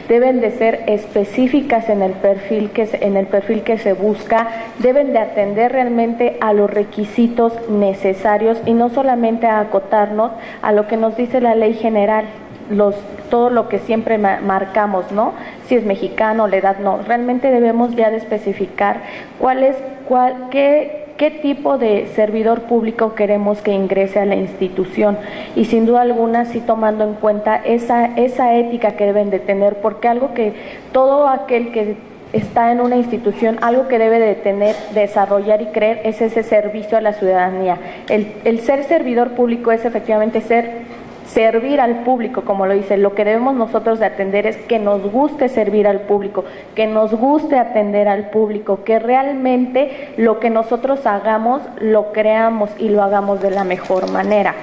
deben de ser específicas en el perfil que se busca, deben de atender realmente a los requisitos necesarios y no solamente a acotarnos a lo que nos dice la ley general, todo lo que siempre marcamos, ¿no? Si es mexicano, la edad, no. Realmente debemos ya de especificar qué tipo de servidor público queremos que ingrese a la institución, y sin duda alguna sí tomando en cuenta esa ética que deben de tener, porque algo que todo aquel que está en una institución, algo que debe de tener, desarrollar y creer es ese servicio a la ciudadanía. El ser servidor público es efectivamente servir al público, como lo dice. Lo que debemos nosotros de atender es que nos guste servir al público, que nos guste atender al público, que realmente lo que nosotros hagamos lo creamos y lo hagamos de la mejor manera.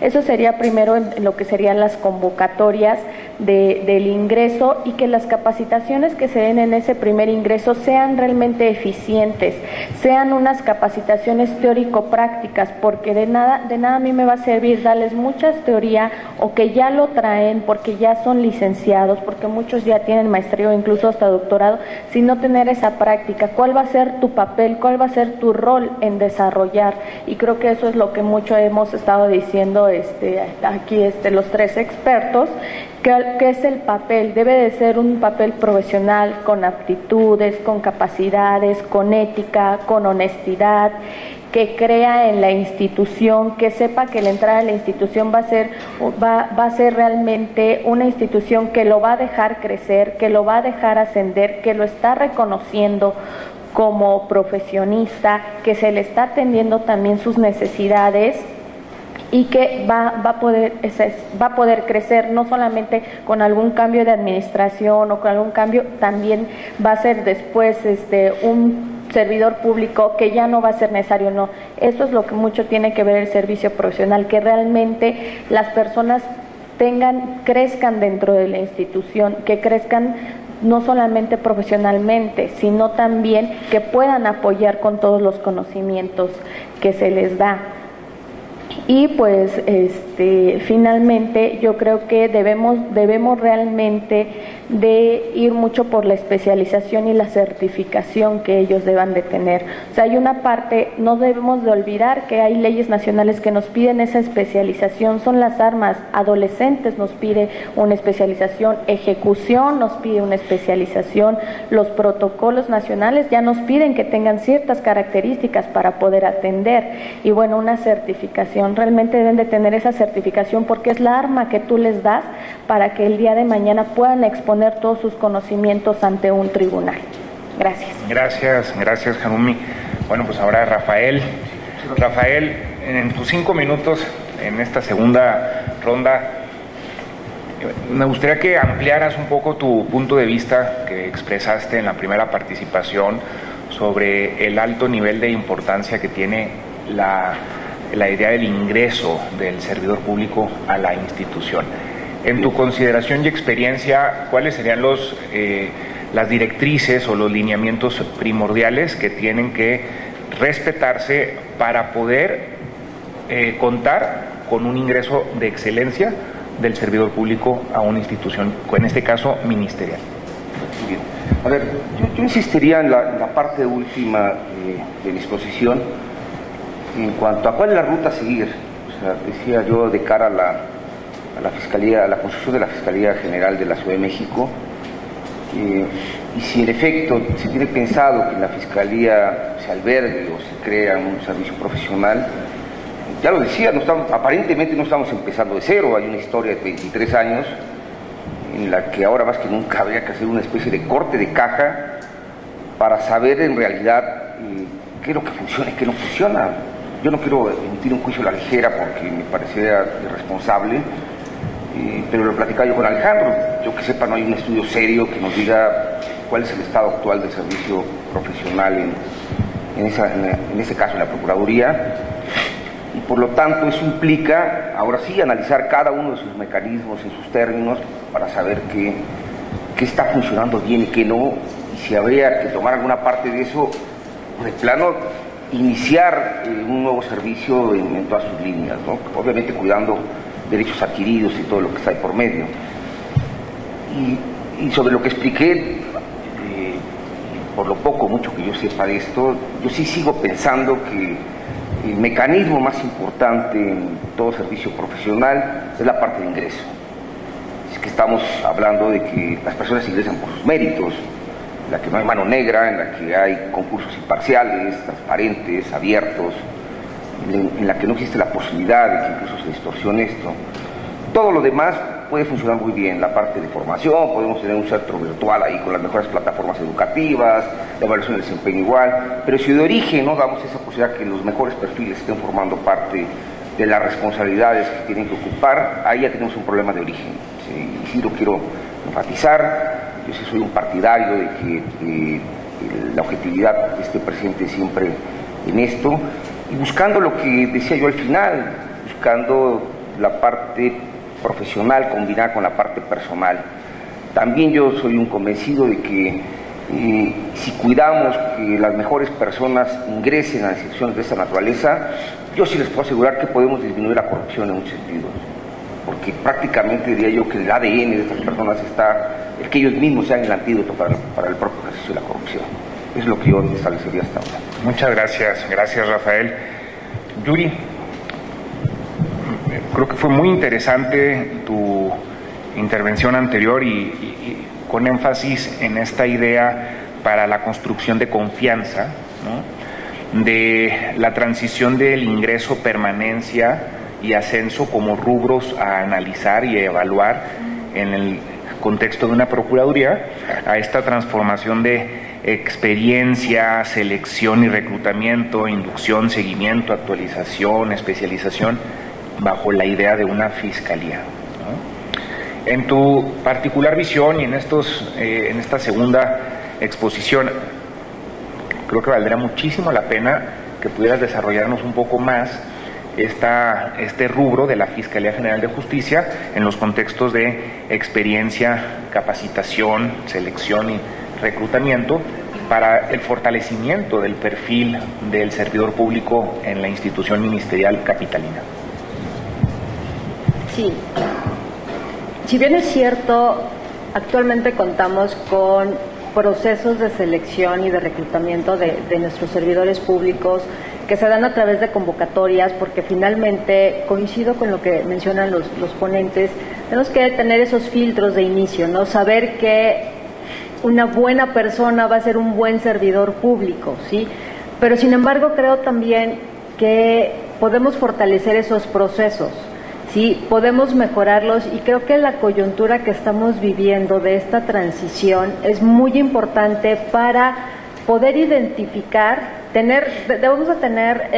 Eso sería primero en lo que serían las convocatorias del ingreso, y que las capacitaciones que se den en ese primer ingreso sean realmente eficientes, sean unas capacitaciones teórico-prácticas, porque de nada a mí me va a servir darles muchas teoría o que ya lo traen porque ya son licenciados, porque muchos ya tienen maestría o incluso hasta doctorado, sino tener esa práctica. ¿Cuál va a ser tu papel? ¿Cuál va a ser tu rol en desarrollar? Y creo que eso es lo que mucho hemos estado diciendo aquí los tres expertos, que es el papel. Debe de ser un papel profesional, con aptitudes, con capacidades, con ética, con honestidad, que crea en la institución, que sepa que la entrada a la institución va a ser realmente una institución que lo va a dejar crecer, que lo va a dejar ascender, que lo está reconociendo como profesionista, que se le está atendiendo también sus necesidades, y que va a poder crecer, no solamente con algún cambio de administración o con algún cambio, también va a ser después un servidor público que ya no va a ser necesario, no. Eso es lo que mucho tiene que ver el servicio profesional, que realmente las personas crezcan dentro de la institución, que crezcan no solamente profesionalmente, sino también que puedan apoyar con todos los conocimientos que se les da. Y pues finalmente yo creo que debemos realmente de ir mucho por la especialización y la certificación que ellos deban de tener. O sea, hay una parte, no debemos de olvidar que hay leyes nacionales que nos piden esa especialización, son las armas, adolescentes nos pide una especialización, ejecución nos pide una especialización, los protocolos nacionales ya nos piden que tengan ciertas características para poder atender, y bueno, una certificación, realmente deben de tener esa certificación porque es la arma que tú les das para que el día de mañana puedan exponer todos sus conocimientos ante un tribunal. Gracias. Gracias, Hanumi. Bueno, pues ahora Rafael, en tus 5 minutos en esta segunda ronda, me gustaría que ampliaras un poco tu punto de vista que expresaste en la primera participación sobre el alto nivel de importancia que tiene la idea del ingreso del servidor público a la institución. En tu consideración y experiencia, ¿cuáles serían las directrices o los lineamientos primordiales que tienen que respetarse para poder contar con un ingreso de excelencia del servidor público a una institución, en este caso ministerial? Bien. A ver, yo insistiría en la parte última de mi exposición en cuanto a cuál es la ruta a seguir. O sea, decía yo, de cara a la Fiscalía, a la construcción de la Fiscalía General de la Ciudad de México, y si en efecto se tiene pensado que en la Fiscalía se albergue o se crea un servicio profesional, ya lo decía, aparentemente no estamos empezando de cero, hay una historia de 23 años en la que ahora más que nunca habría que hacer una especie de corte de caja para saber en realidad qué es lo que funciona y qué no funciona. Yo no quiero emitir un juicio a la ligera porque me parecería irresponsable, pero lo platicaba yo con Alejandro. Yo que sepa, no hay un estudio serio que nos diga cuál es el estado actual del servicio profesional en ese caso en la Procuraduría, y por lo tanto eso implica ahora sí analizar cada uno de sus mecanismos en sus términos para saber qué está funcionando bien y qué no, y si habría que tomar alguna parte de eso, de plano iniciar un nuevo servicio en todas sus líneas, ¿no? Obviamente cuidando derechos adquiridos y todo lo que está ahí por medio. Y sobre lo que expliqué, por lo poco, mucho que yo sepa de esto, yo sí sigo pensando que el mecanismo más importante en todo servicio profesional es la parte de ingreso. Es que estamos hablando de que las personas ingresan por sus méritos, en la que no hay mano negra, en la que hay concursos imparciales, transparentes, abiertos, en la que no existe la posibilidad de que incluso se distorsione esto. Todo lo demás puede funcionar muy bien, la parte de formación, podemos tener un centro virtual ahí con las mejores plataformas educativas, la evaluación del desempeño igual, pero si de origen no damos esa posibilidad que los mejores perfiles estén formando parte de las responsabilidades que tienen que ocupar, ahí ya tenemos un problema de origen. Sí, y sí lo quiero enfatizar, yo sí soy un partidario de que la objetividad esté presente siempre en esto, y buscando lo que decía yo al final, buscando la parte profesional combinada con la parte personal. También yo soy un convencido de que si cuidamos que las mejores personas ingresen a instituciones de esta naturaleza, yo sí les puedo asegurar que podemos disminuir la corrupción en muchos sentidos, porque prácticamente diría yo que el ADN de estas personas está el que ellos mismos sean el antídoto para el propio ejercicio de la corrupción. Es lo que yo establecería hasta ahora. Muchas gracias Rafael. Yuri, creo que fue muy interesante tu intervención anterior y con énfasis en esta idea para la construcción de confianza, ¿no? De la transición del ingreso, permanencia y ascenso como rubros a analizar y evaluar en el contexto de una procuraduría, a esta transformación de experiencia, selección y reclutamiento, inducción, seguimiento, actualización, especialización, bajo la idea de una fiscalía, ¿no? En tu particular visión y en esta segunda exposición, creo que valdría muchísimo la pena que pudieras desarrollarnos un poco más este rubro de la Fiscalía General de Justicia en los contextos de experiencia, capacitación, selección y reclutamiento para el fortalecimiento del perfil del servidor público en la institución ministerial capitalina. Sí, si bien es cierto, actualmente contamos con procesos de selección y de reclutamiento de nuestros servidores públicos que se dan a través de convocatorias, porque finalmente coincido con lo que mencionan los ponentes, tenemos que tener esos filtros de inicio, ¿no? Saber que una buena persona va a ser un buen servidor público, ¿sí? Pero sin embargo creo también que podemos fortalecer esos procesos, ¿sí? Podemos mejorarlos, y creo que la coyuntura que estamos viviendo de esta transición es muy importante para poder identificar, debemos de tener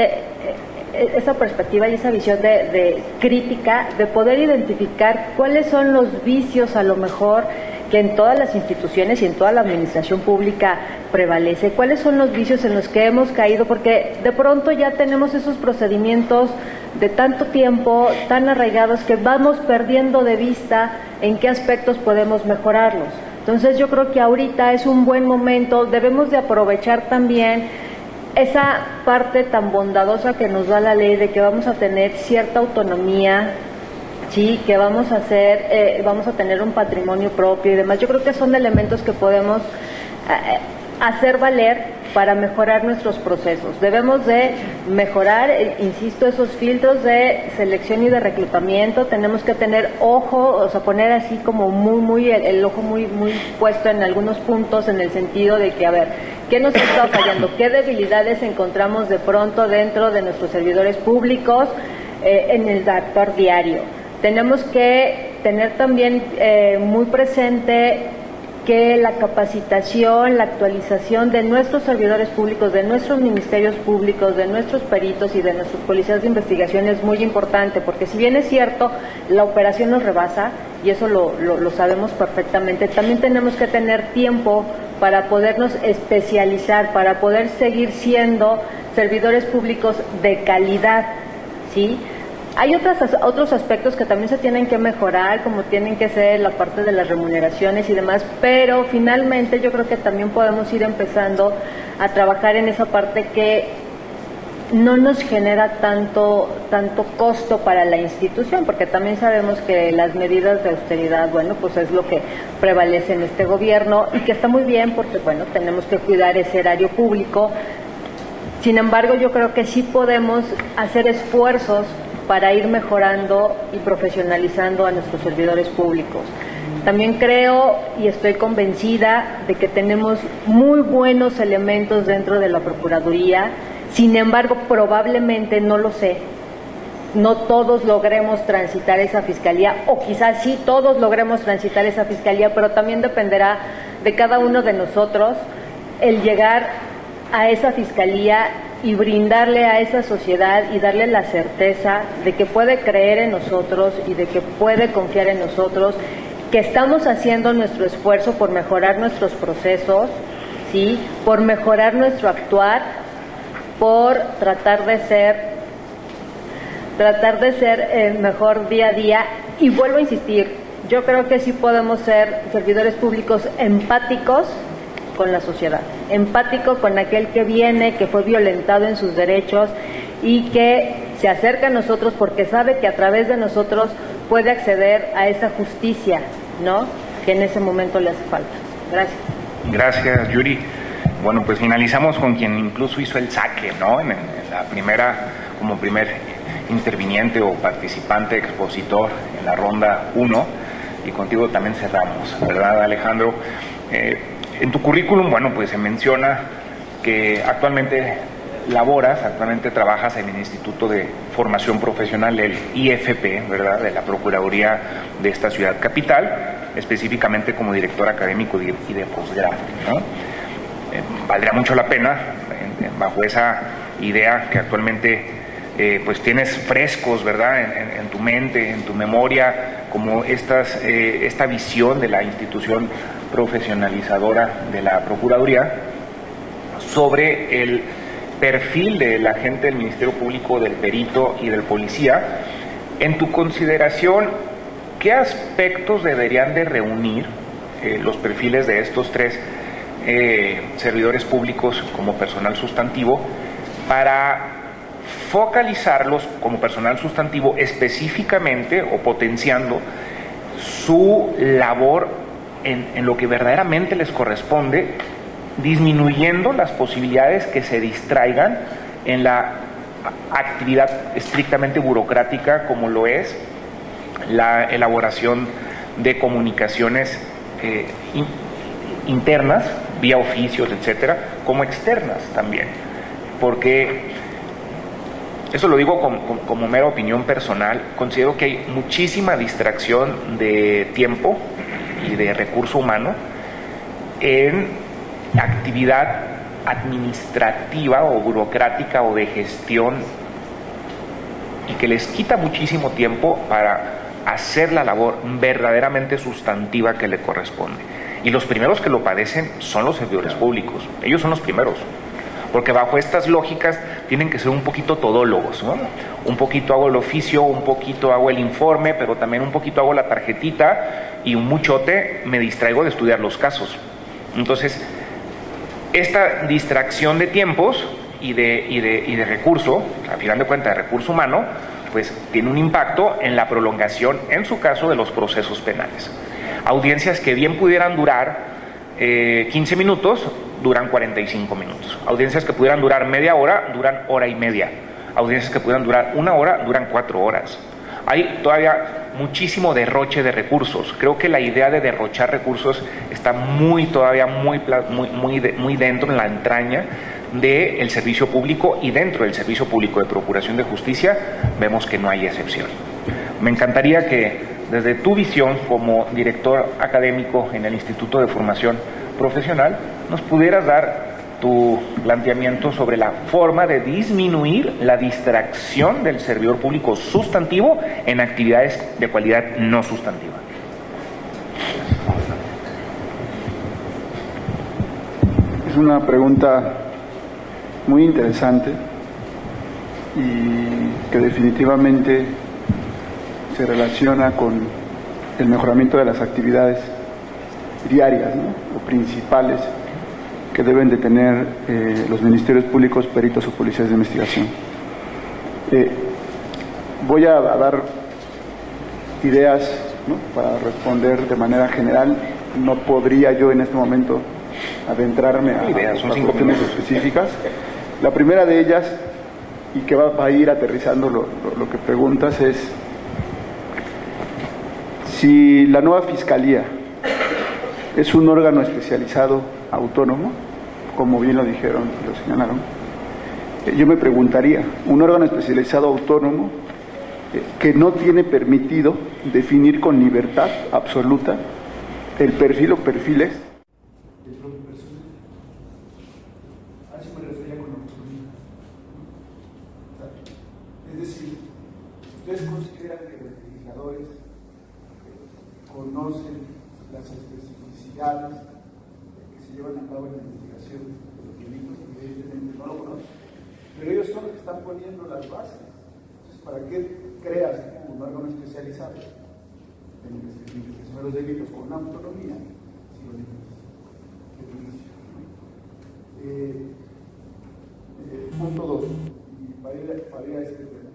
esa perspectiva y esa visión de crítica, de poder identificar cuáles son los vicios a lo mejor que en todas las instituciones y en toda la administración pública prevalece, cuáles son los vicios en los que hemos caído, porque de pronto ya tenemos esos procedimientos de tanto tiempo, tan arraigados, que vamos perdiendo de vista en qué aspectos podemos mejorarlos. Entonces yo creo que ahorita es un buen momento, debemos de aprovechar también esa parte tan bondadosa que nos da la ley de que vamos a tener cierta autonomía, sí, que vamos a tener un patrimonio propio y demás. Yo creo que son elementos que podemos hacer valer para mejorar nuestros procesos. Debemos de mejorar, insisto, esos filtros de selección y de reclutamiento. Tenemos que tener ojo, o sea, poner así como el ojo muy puesto en algunos puntos, en el sentido de que, a ver, ¿qué nos está fallando? ¿Qué debilidades encontramos de pronto dentro de nuestros servidores públicos en el actuar diario? Tenemos que tener también muy presente que la capacitación, la actualización de nuestros servidores públicos, de nuestros ministerios públicos, de nuestros peritos y de nuestros policías de investigación es muy importante, porque si bien es cierto, la operación nos rebasa, y eso lo sabemos perfectamente, también tenemos que tener tiempo para podernos especializar, para poder seguir siendo servidores públicos de calidad, ¿sí? Hay otros aspectos que también se tienen que mejorar, como tienen que ser la parte de las remuneraciones y demás, pero finalmente yo creo que también podemos ir empezando a trabajar en esa parte que no nos genera tanto costo para la institución, porque también sabemos que las medidas de austeridad, bueno, pues es lo que prevalece en este gobierno, y que está muy bien porque, bueno, tenemos que cuidar ese erario público. Sin embargo, yo creo que sí podemos hacer esfuerzos para ir mejorando y profesionalizando a nuestros servidores públicos. También creo y estoy convencida de que tenemos muy buenos elementos dentro de la Procuraduría. Sin embargo, probablemente, no lo sé, no todos logremos transitar esa fiscalía, o quizás sí todos logremos transitar esa fiscalía, pero también dependerá de cada uno de nosotros el llegar a esa fiscalía y brindarle a esa sociedad y darle la certeza de que puede creer en nosotros y de que puede confiar en nosotros, que estamos haciendo nuestro esfuerzo por mejorar nuestros procesos, ¿sí?, por mejorar nuestro actuar, por tratar de ser mejor día a día. Y vuelvo a insistir, yo creo que sí podemos ser servidores públicos empáticos con la sociedad, empático con aquel que viene, que fue violentado en sus derechos y que se acerca a nosotros porque sabe que a través de nosotros puede acceder a esa justicia, ¿no?, que en ese momento le hace falta. Gracias. Gracias, Yuri. Bueno, pues finalizamos con quien incluso hizo el saque, ¿no?, en la primera, como primer interviniente o participante expositor en la ronda 1, y contigo también cerramos, ¿verdad, Alejandro? En tu currículum, bueno, pues se menciona que actualmente trabajas en el Instituto de Formación Profesional, el IFP, ¿verdad?, de la Procuraduría de esta ciudad capital, específicamente como director académico y de posgrado, ¿no? Valdría mucho la pena, bajo esa idea que actualmente pues tienes frescos, ¿verdad?, en tu mente, en tu memoria, como esta visión de la institución profesionalizadora de la Procuraduría, sobre el perfil del agente del Ministerio Público, del perito y del policía. En tu consideración, ¿qué aspectos deberían de reunir los perfiles de estos tres servidores públicos como personal sustantivo para focalizarlos como personal sustantivo específicamente o potenciando su labor en lo que verdaderamente les corresponde, disminuyendo las posibilidades que se distraigan en la actividad estrictamente burocrática como lo es la elaboración de comunicaciones internas, vía oficios, etcétera, como externas también? Porque, eso lo digo como mera opinión personal, considero que hay muchísima distracción de tiempo y de recurso humano en actividad administrativa o burocrática o de gestión, y que les quita muchísimo tiempo para hacer la labor verdaderamente sustantiva que le corresponde. Y los primeros que lo padecen son los servidores públicos. Ellos son los primeros, porque bajo estas lógicas tienen que ser un poquito todólogos, ¿no? Un poquito hago el oficio, un poquito hago el informe, pero también un poquito hago la tarjetita, y un muchote me distraigo de estudiar los casos. Entonces, esta distracción de tiempos y de recurso, a final de cuentas de recurso humano, pues tiene un impacto en la prolongación, en su caso, de los procesos penales. Audiencias que bien pudieran durar 15 minutos, duran 45 minutos. Audiencias que pudieran durar media hora, duran hora y media. Audiencias que pudieran durar una hora, duran 4 horas. Hay todavía muchísimo derroche de recursos. Creo que la idea de derrochar recursos está todavía muy dentro, en la entraña del servicio público, y dentro del servicio público de Procuración de Justicia vemos que no hay excepción. Me encantaría que desde tu visión como director académico en el Instituto de Formación Profesional nos pudieras dar tu planteamiento sobre la forma de disminuir la distracción del servidor público sustantivo en actividades de cualidad no sustantiva. Es una pregunta muy interesante y que definitivamente se relaciona con el mejoramiento de las actividades diarias, ¿no?, o principales que deben de tener los ministerios públicos, peritos o policías de investigación. Voy a dar ideas, ¿no?, para responder de manera general. No podría yo en este momento adentrarme a cuestiones específicas. La primera de ellas, y que va a ir aterrizando lo que preguntas, es si la nueva Fiscalía es un órgano especializado autónomo, como bien lo dijeron y lo señalaron. Yo me preguntaría, un órgano especializado autónomo que no tiene permitido definir con libertad absoluta el perfil o perfiles del propio personal. A eso me refería con autonomía. Es decir, ¿ustedes consideran que los legisladores conocen las especificidades que se llevan a cabo en la investigación de los delitos? Evidentemente no lo conocen, pero ellos son los que están poniendo las bases. Entonces, ¿para qué creas un órgano especializado en la investigación de los delitos con una autonomía si lo punto 2, y para ir a este tema,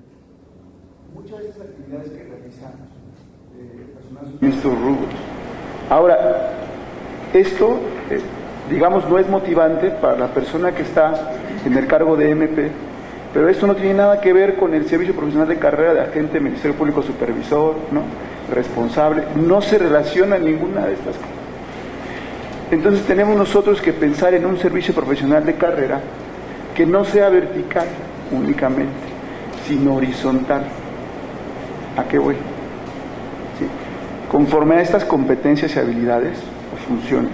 muchas de estas actividades que realizamos personas en estos rubros. Ahora, esto, digamos, no es motivante para la persona que está en el cargo de MP, pero esto no tiene nada que ver con el servicio profesional de carrera de agente de Ministerio Público Supervisor, ¿no?, responsable. No se relaciona ninguna de estas cosas. Entonces tenemos nosotros que pensar en un servicio profesional de carrera que no sea vertical únicamente, sino horizontal. ¿A qué voy? ¿Sí? Conforme a estas competencias y habilidades o funciones,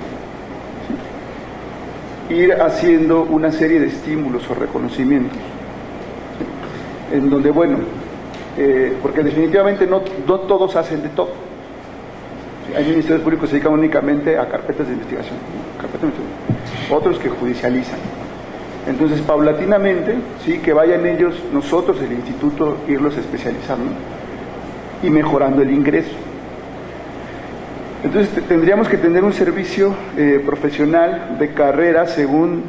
¿sí?, ir haciendo una serie de estímulos o reconocimientos, ¿sí?, en donde, bueno, porque definitivamente no todos hacen de todo. ¿Sí? Hay ministerios públicos que se dedican únicamente a carpetas de investigación, otros que judicializan. Entonces, paulatinamente, sí, que vayan ellos, nosotros, el instituto, irlos especializando y mejorando el ingreso. Entonces, tendríamos que tener un servicio profesional de carrera, según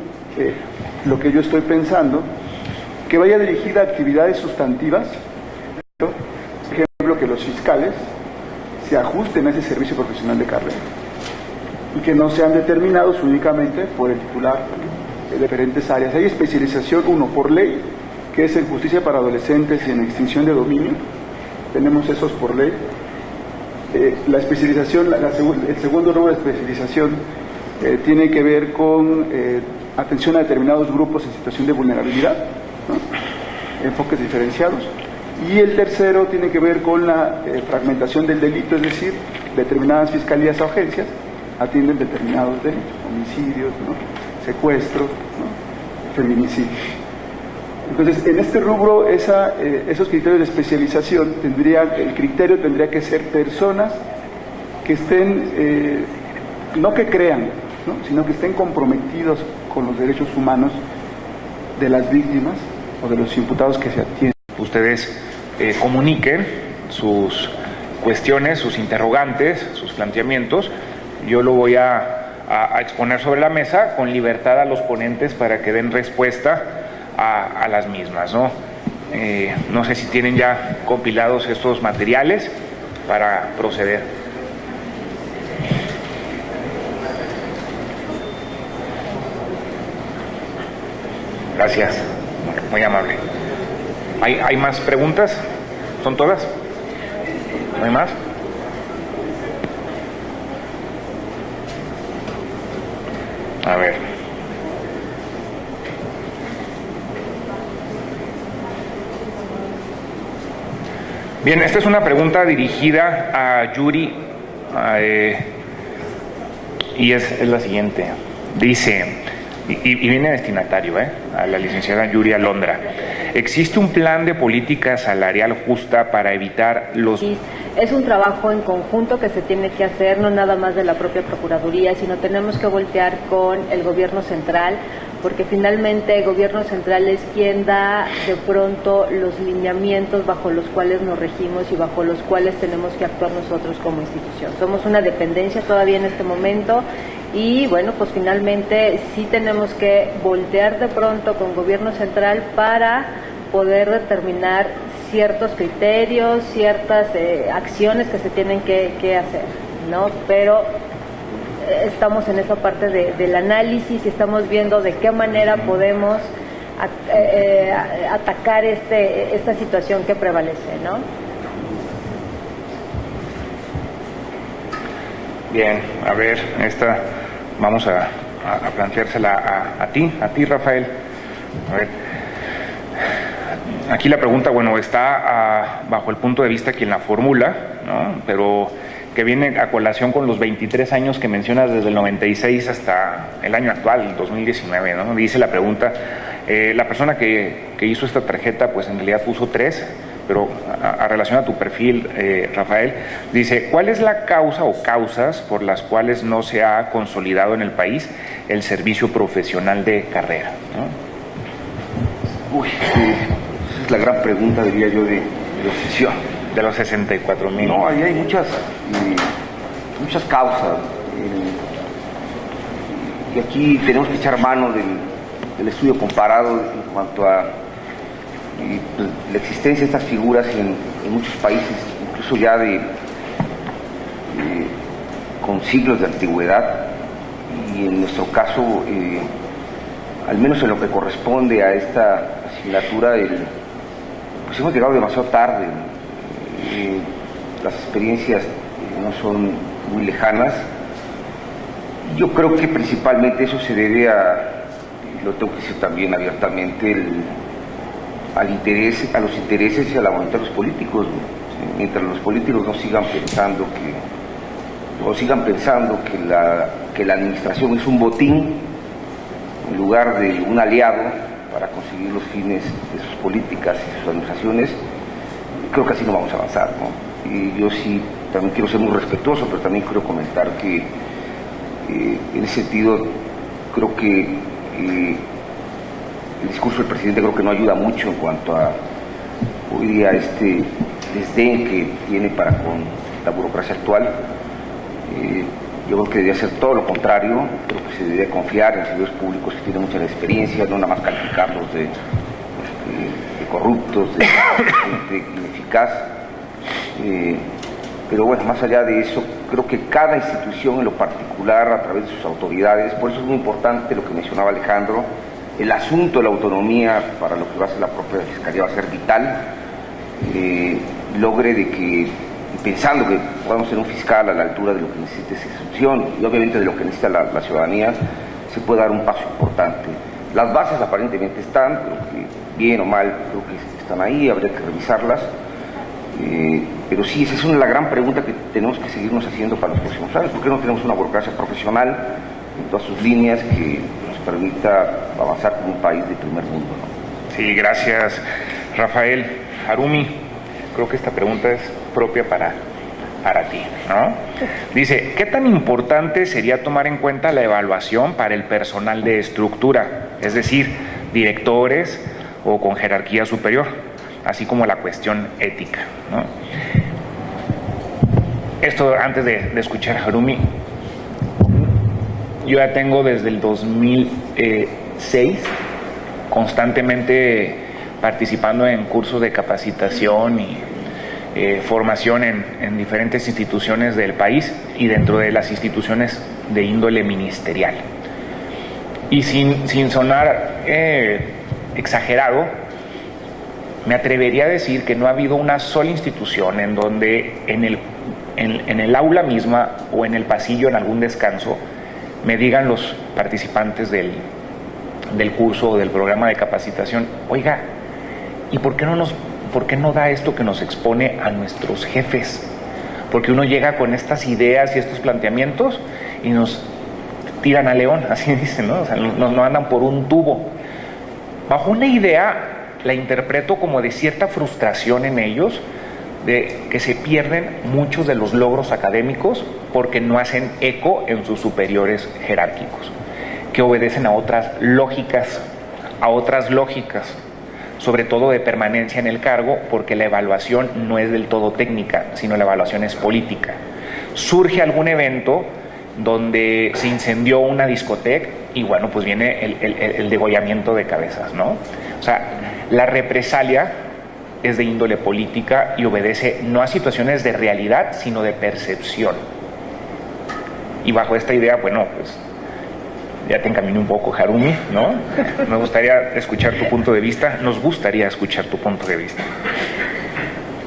lo que yo estoy pensando, que vaya dirigida a actividades sustantivas, por ejemplo, que los fiscales se ajusten a ese servicio profesional de carrera y que no sean determinados únicamente por el titular de diferentes áreas. Hay especialización, uno, por ley, que es en justicia para adolescentes y en extinción de dominio. Tenemos esos por ley. La especialización, el segundo rubro de especialización tiene que ver con atención a determinados grupos en situación de vulnerabilidad, ¿no? Enfoques diferenciados. Y el tercero tiene que ver con la fragmentación del delito, es decir, determinadas fiscalías o agencias atienden determinados delitos, homicidios, ¿no? Secuestros, ¿no? Feminicidios. Entonces, en este rubro, esos criterios de especialización, el criterio tendría que ser personas que estén, no que crean, ¿no? Sino que estén comprometidos con los derechos humanos de las víctimas o de los imputados que se atienden. Ustedes comuniquen sus cuestiones, sus interrogantes, sus planteamientos. Yo lo voy a exponer sobre la mesa con libertad a los ponentes para que den respuesta a las mismas, ¿no? No sé si tienen ya compilados estos materiales para proceder. Gracias, muy amable. ¿Hay más preguntas? ¿Son todas? ¿No hay más? A ver. Bien, esta es una pregunta dirigida a Yuri y es la siguiente. Dice, y viene destinatario, a la licenciada Yuri Alondra. ¿Existe un plan de política salarial justa para evitar los... Es un trabajo en conjunto que se tiene que hacer, no nada más de la propia Procuraduría, sino tenemos que voltear con el gobierno central, porque finalmente el gobierno central es quien da de pronto los lineamientos bajo los cuales nos regimos y bajo los cuales tenemos que actuar nosotros como institución. Somos una dependencia todavía en este momento y bueno, pues finalmente sí tenemos que voltear de pronto con gobierno central para poder determinar ciertos criterios, ciertas acciones que se tienen que hacer, ¿no? Pero estamos en esa parte del análisis y estamos viendo de qué manera podemos atacar esta situación que prevalece, ¿no? Bien, a ver, vamos a planteársela a ti, Rafael. A ver, aquí la pregunta, bueno, está bajo el punto de vista quien la formula, ¿no? Pero que viene a colación con los 23 años que mencionas desde el 96 hasta el año actual, el 2019, ¿no? Dice la pregunta, la persona que hizo esta tarjeta, pues en realidad puso 3, pero a relación a tu perfil, Rafael, dice, ¿cuál es la causa o causas por las cuales no se ha consolidado en el país el servicio profesional de carrera, ¿no? Uy, esa es la gran pregunta, diría yo, de decisión. De los 64,000. No, ahí hay muchas causas. Y aquí tenemos que echar mano del estudio comparado en cuanto a la existencia de estas figuras en muchos países, incluso ya con siglos de antigüedad. Y en nuestro caso, al menos en lo que corresponde a esta asignatura, pues hemos llegado demasiado tarde. Las experiencias no son muy lejanas. Yo creo que principalmente eso se debe y lo tengo que decir también abiertamente, a los intereses y a la voluntad de los políticos. Mientras los políticos no sigan pensando que la administración es un botín en lugar de un aliado para conseguir los fines de sus políticas y sus administraciones, creo que así no vamos a avanzar, ¿no? Y yo sí también quiero ser muy respetuoso, pero también quiero comentar que en ese sentido creo que el discurso del presidente creo que no ayuda mucho en cuanto a hoy día este desdén que tiene para con la burocracia actual. Yo creo que debería ser todo lo contrario. Creo que se debería confiar en servidores públicos que tienen mucha experiencia, no nada más calificarlos de corruptos, de gente ineficaz. Pero bueno, más allá de eso, creo que cada institución en lo particular, a través de sus autoridades, por eso es muy importante lo que mencionaba Alejandro, el asunto de la autonomía para lo que va a ser la propia Fiscalía va a ser vital, logre de que, pensando que podamos ser un fiscal a la altura de lo que necesita esa institución y obviamente de lo que necesita la ciudadanía, se puede dar un paso importante. Las bases aparentemente están, creo que bien o mal, creo que están ahí, habría que revisarlas. Pero sí, esa es la gran pregunta que tenemos que seguirnos haciendo para los próximos años. ¿Por qué no tenemos una burocracia profesional en todas sus líneas que nos permita avanzar como un país de primer mundo, ¿no? Sí, gracias, Rafael. Harumi, creo que esta pregunta es propia para ti, ¿no? Dice, ¿qué tan importante sería tomar en cuenta la evaluación para el personal de estructura, es decir, directores o con jerarquía superior, así como la cuestión ética, ¿no? Esto antes de escuchar a Harumi, yo ya tengo desde el 2006 constantemente participando en cursos de capacitación y formación en diferentes instituciones del país y dentro de las instituciones de índole ministerial. Y sin sonar exagerado, me atrevería a decir que no ha habido una sola institución en donde en el aula misma o en el pasillo en algún descanso me digan los participantes del curso o del programa de capacitación, oiga, ¿y por qué no da esto que nos expone a nuestros jefes? Porque uno llega con estas ideas y estos planteamientos y nos tiran a león, así dicen, ¿no? O sea, nos andan por un tubo. Bajo una idea la interpreto como de cierta frustración en ellos, de que se pierden muchos de los logros académicos porque no hacen eco en sus superiores jerárquicos, que obedecen a otras lógicas, sobre todo de permanencia en el cargo, porque la evaluación no es del todo técnica, sino la evaluación es política. Surge algún evento donde se incendió una discoteca y bueno, pues viene el degollamiento de cabezas, ¿no? O sea, la represalia es de índole política y obedece no a situaciones de realidad, sino de percepción. Y bajo esta idea, bueno, pues ya te encaminé un poco, Harumi, ¿no? Nos gustaría escuchar tu punto de vista.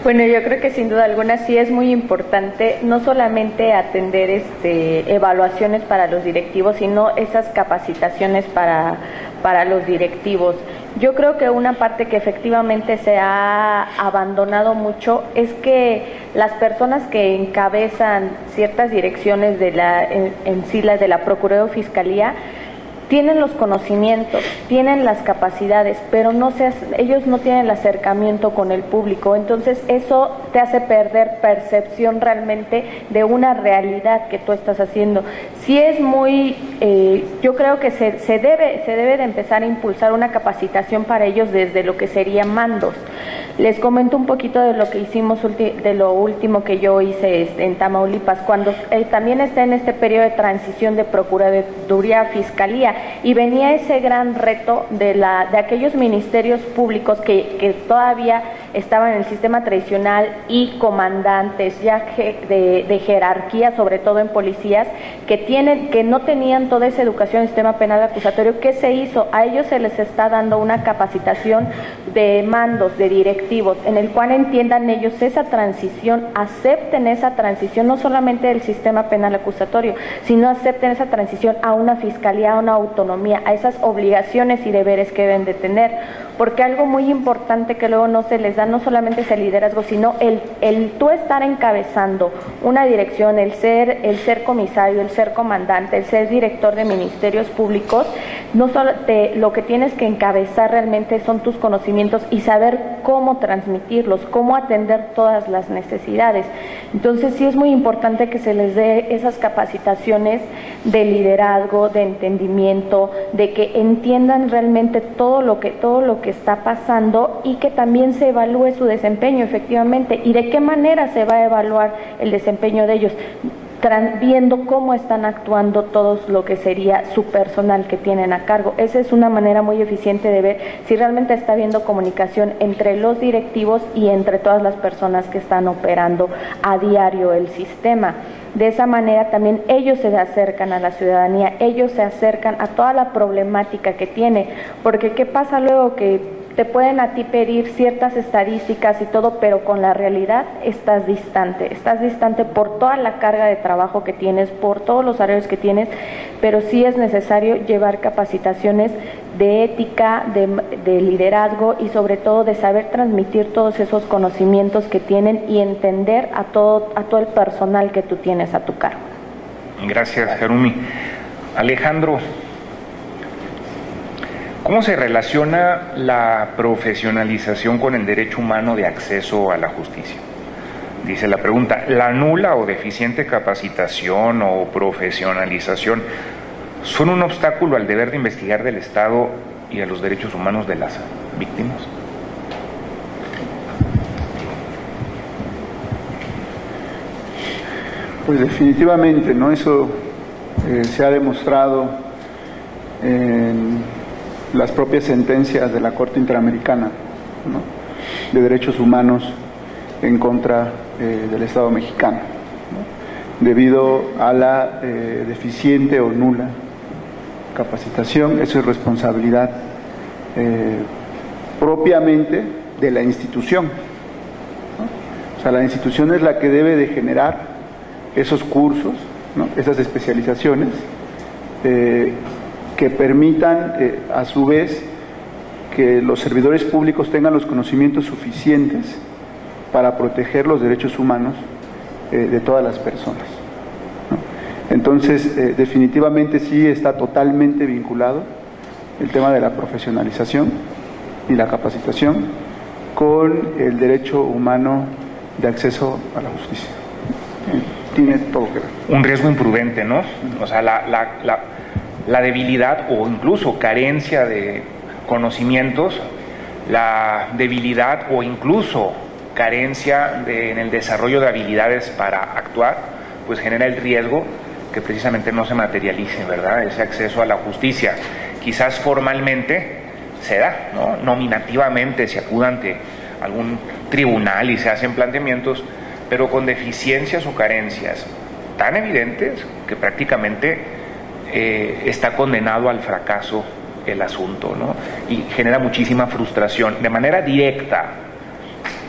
Bueno, yo creo que sin duda alguna sí es muy importante no solamente atender evaluaciones para los directivos, sino esas capacitaciones para los directivos. Yo creo que una parte que efectivamente se ha abandonado mucho es que las personas que encabezan ciertas direcciones en sí las de la Procuraduría o Fiscalía tienen los conocimientos, tienen las capacidades, pero ellos no tienen el acercamiento con el público. Entonces eso te hace perder percepción realmente de una realidad que tú estás haciendo. Sí es muy, yo creo que se debe de empezar a impulsar una capacitación para ellos desde lo que serían mandos. Les comento un poquito de lo que hicimos, de lo último que yo hice en Tamaulipas, cuando también está en este periodo de transición de Procuraduría a Fiscalía, y venía ese gran reto de aquellos ministerios públicos que todavía estaban en el sistema tradicional y comandantes ya de jerarquía, sobre todo en policías, que no tenían toda esa educación en el sistema penal acusatorio. ¿Qué se hizo? A ellos se les está dando una capacitación de mandos, de directivos, en el cual entiendan ellos esa transición, acepten esa transición, no solamente del sistema penal acusatorio, sino acepten esa transición a una fiscalía, a una autonomía, a esas obligaciones y deberes que deben de tener. Porque algo muy importante que luego no se les da da no solamente ese liderazgo, sino el tú estar encabezando una dirección, el ser comisario, el ser comandante, el ser director de ministerios públicos, no solo lo que tienes que encabezar realmente son tus conocimientos y saber cómo transmitirlos, cómo atender todas las necesidades. Entonces sí es muy importante que se les dé esas capacitaciones de liderazgo, de entendimiento, de que entiendan realmente todo lo que está pasando y que también se evalúe su desempeño efectivamente. ¿Y de qué manera se va a evaluar el desempeño de ellos? Viendo cómo están actuando todos lo que sería su personal que tienen a cargo. Esa es una manera muy eficiente de ver si realmente está habiendo comunicación entre los directivos y entre todas las personas que están operando a diario el sistema. De esa manera también ellos se acercan a la ciudadanía, ellos se acercan a toda la problemática que tiene, porque ¿qué pasa luego? Que te pueden a ti pedir ciertas estadísticas y todo, pero con la realidad estás distante por toda la carga de trabajo que tienes, por todos los horarios que tienes, pero sí es necesario llevar capacitaciones de ética, de liderazgo y sobre todo de saber transmitir todos esos conocimientos que tienen y entender a todo el personal que tú tienes a tu cargo. Gracias, Harumi. Alejandro, ¿cómo se relaciona la profesionalización con el derecho humano de acceso a la justicia? Dice la pregunta, ¿la nula o deficiente capacitación o profesionalización son un obstáculo al deber de investigar del Estado y a los derechos humanos de las víctimas? Pues definitivamente, ¿no? Eso se ha demostrado en las propias sentencias de la Corte Interamericana, ¿no?, de Derechos Humanos en contra del Estado mexicano, ¿no?, debido a la deficiente o nula capacitación. Eso es responsabilidad propiamente de la institución, ¿no? O sea, la institución es la que debe de generar esos cursos, ¿no?, esas especializaciones que permitan a su vez que los servidores públicos tengan los conocimientos suficientes para proteger los derechos humanos de todas las personas, ¿no? Entonces, definitivamente sí está totalmente vinculado el tema de la profesionalización y la capacitación con el derecho humano de acceso a la justicia. Tiene todo que ver. Un riesgo imprudente, ¿no? O sea, la debilidad o incluso carencia de conocimientos, la debilidad o incluso carencia en el desarrollo de habilidades para actuar, pues genera el riesgo que precisamente no se materialice, ¿verdad?, ese acceso a la justicia. Quizás formalmente se da, ¿no?, nominativamente se acude ante algún tribunal y se hacen planteamientos, pero con deficiencias o carencias tan evidentes que prácticamente está condenado al fracaso el asunto, ¿no? Y genera muchísima frustración de manera directa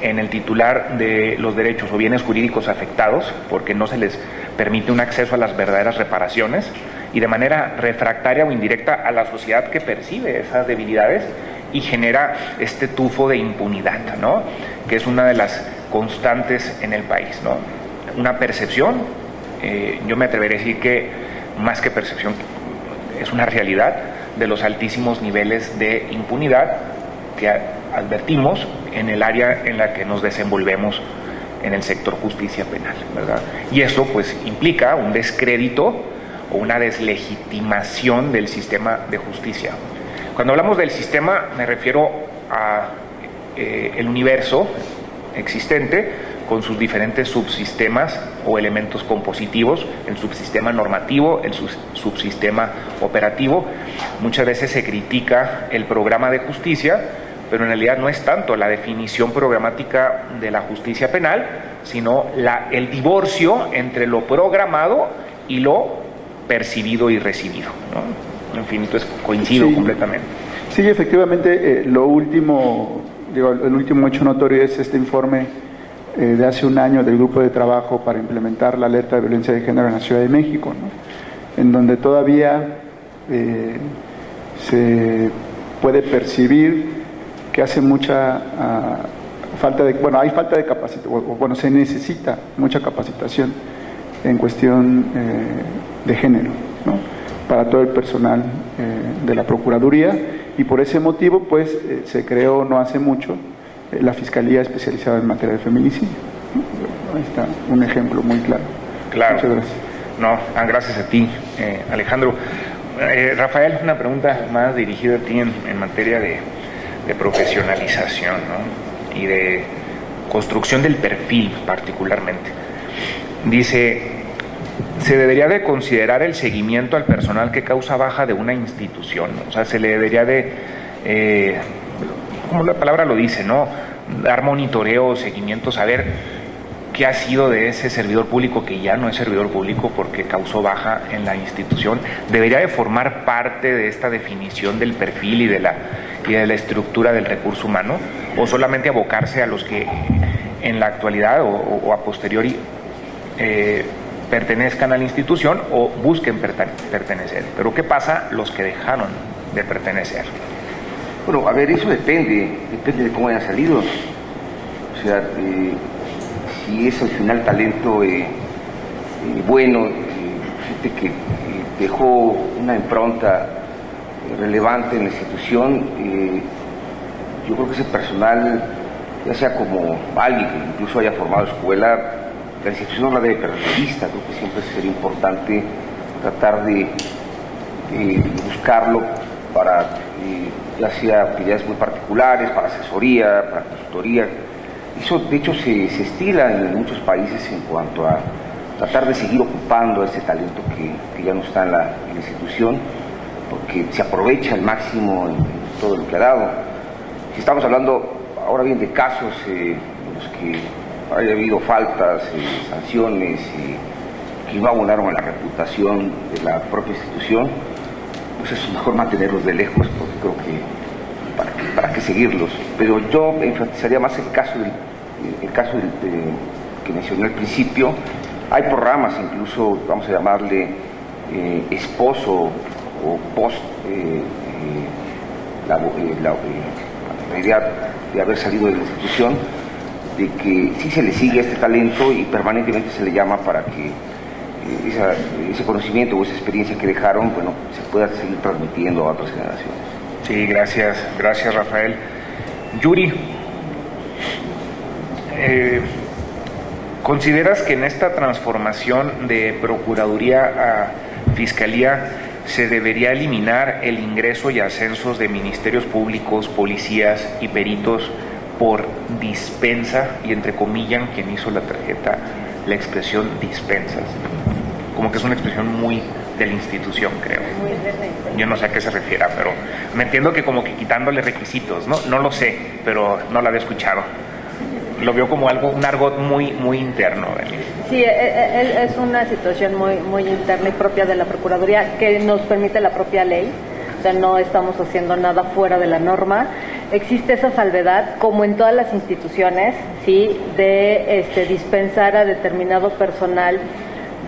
en el titular de los derechos o bienes jurídicos afectados, porque no se les permite un acceso a las verdaderas reparaciones, y de manera refractaria o indirecta a la sociedad que percibe esas debilidades y genera este tufo de impunidad, ¿no?, que es una de las constantes en el país, ¿no? Una percepción, yo me atrevería a decir que más que percepción, es una realidad de los altísimos niveles de impunidad que advertimos en el área en la que nos desenvolvemos en el sector justicia penal, ¿verdad? Y eso pues implica un descrédito o una deslegitimación del sistema de justicia. Cuando hablamos del sistema me refiero a el universo existente con sus diferentes subsistemas o elementos compositivos, el subsistema normativo, el subsistema operativo. Muchas veces se critica el programa de justicia, pero en realidad no es tanto la definición programática de la justicia penal, sino el divorcio entre lo programado y lo percibido y recibido, ¿no? En fin, entonces coincido completamente. Sí, efectivamente, el último hecho notorio es este informe de hace un año del grupo de trabajo para implementar la alerta de violencia de género en la Ciudad de México, ¿no?, en donde todavía se puede percibir que hace mucha hay falta de capacitación, se necesita mucha capacitación en cuestión de género, ¿no?, para todo el personal de la Procuraduría, y por ese motivo pues se creó no hace mucho la Fiscalía Especializada en Materia de Feminicidio, ¿no? Ahí está un ejemplo muy claro. Claro. Muchas gracias. No, gracias a ti, Alejandro. Rafael, una pregunta más dirigida a ti en materia de profesionalización, ¿no?, y de construcción del perfil particularmente. Dice, ¿se debería de considerar el seguimiento al personal que causa baja de una institución? O sea, se le debería de, como la palabra lo dice, ¿no?, dar monitoreo, seguimiento, saber qué ha sido de ese servidor público que ya no es servidor público porque causó baja en la institución. ¿Debería de formar parte de esta definición del perfil y de la estructura del recurso humano? ¿O solamente abocarse a los que en la actualidad o a posteriori pertenezcan a la institución o busquen pertenecer? Pero ¿qué pasa los que dejaron de pertenecer? Bueno, a ver, eso depende de cómo hayan salido. O sea, si es al final talento bueno, gente que dejó una impronta relevante en la institución, yo creo que ese personal, ya sea como alguien que incluso haya formado escuela, la institución no la debe perder de vista. Creo que siempre sería importante tratar de buscarlo para ya sea actividades muy particulares, para asesoría, para consultoría. Eso de hecho se estila en muchos países en cuanto a tratar de seguir ocupando ese talento que ya no está en la institución, porque se aprovecha al máximo en todo lo que ha dado. Si estamos hablando ahora bien de casos en los que haya habido faltas, sanciones que no abonaron a la reputación de la propia institución, pues es mejor mantenerlos de lejos, porque creo que para qué seguirlos. Pero yo enfatizaría más el caso que mencioné al principio. Hay programas, incluso vamos a llamarle esposo o post la idea de haber salido de la institución, de que sí se le sigue a este talento y permanentemente se le llama para que ese conocimiento o esa experiencia que dejaron, bueno, se pueda seguir transmitiendo a otras generaciones. Sí, gracias Rafael. Yuri, ¿consideras que en esta transformación de Procuraduría a Fiscalía se debería eliminar el ingreso y ascensos de ministerios públicos, policías y peritos por dispensa? Y entrecomillan quien hizo la tarjeta la expresión dispensas, como que es una expresión muy de la institución, creo. Yo no sé a qué se refiera, pero me entiendo que como que quitándole requisitos, no lo sé, pero no lo había escuchado. Lo veo como un argot muy interno. Sí, es una situación muy interna y propia de la Procuraduría que nos permite la propia ley. O sea, no estamos haciendo nada fuera de la norma. Existe esa salvedad, como en todas las instituciones, sí, de dispensar a determinado personal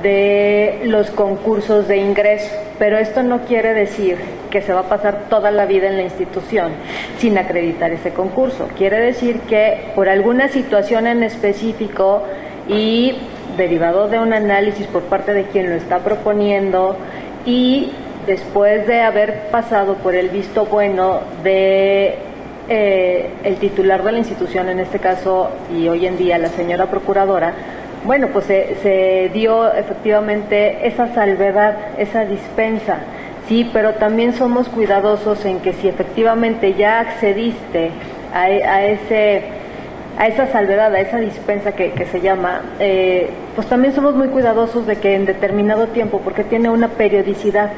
de los concursos de ingreso, pero esto no quiere decir que se va a pasar toda la vida en la institución sin acreditar ese concurso. Quiere decir que por alguna situación en específico y derivado de un análisis por parte de quien lo está proponiendo y después de haber pasado por el visto bueno de el titular de la institución, en este caso y hoy en día la señora procuradora, bueno, pues se dio efectivamente esa salvedad, esa dispensa, sí, pero también somos cuidadosos en que si efectivamente ya accediste a esa salvedad, a esa dispensa que se llama, pues también somos muy cuidadosos de que en determinado tiempo, porque tiene una periodicidad,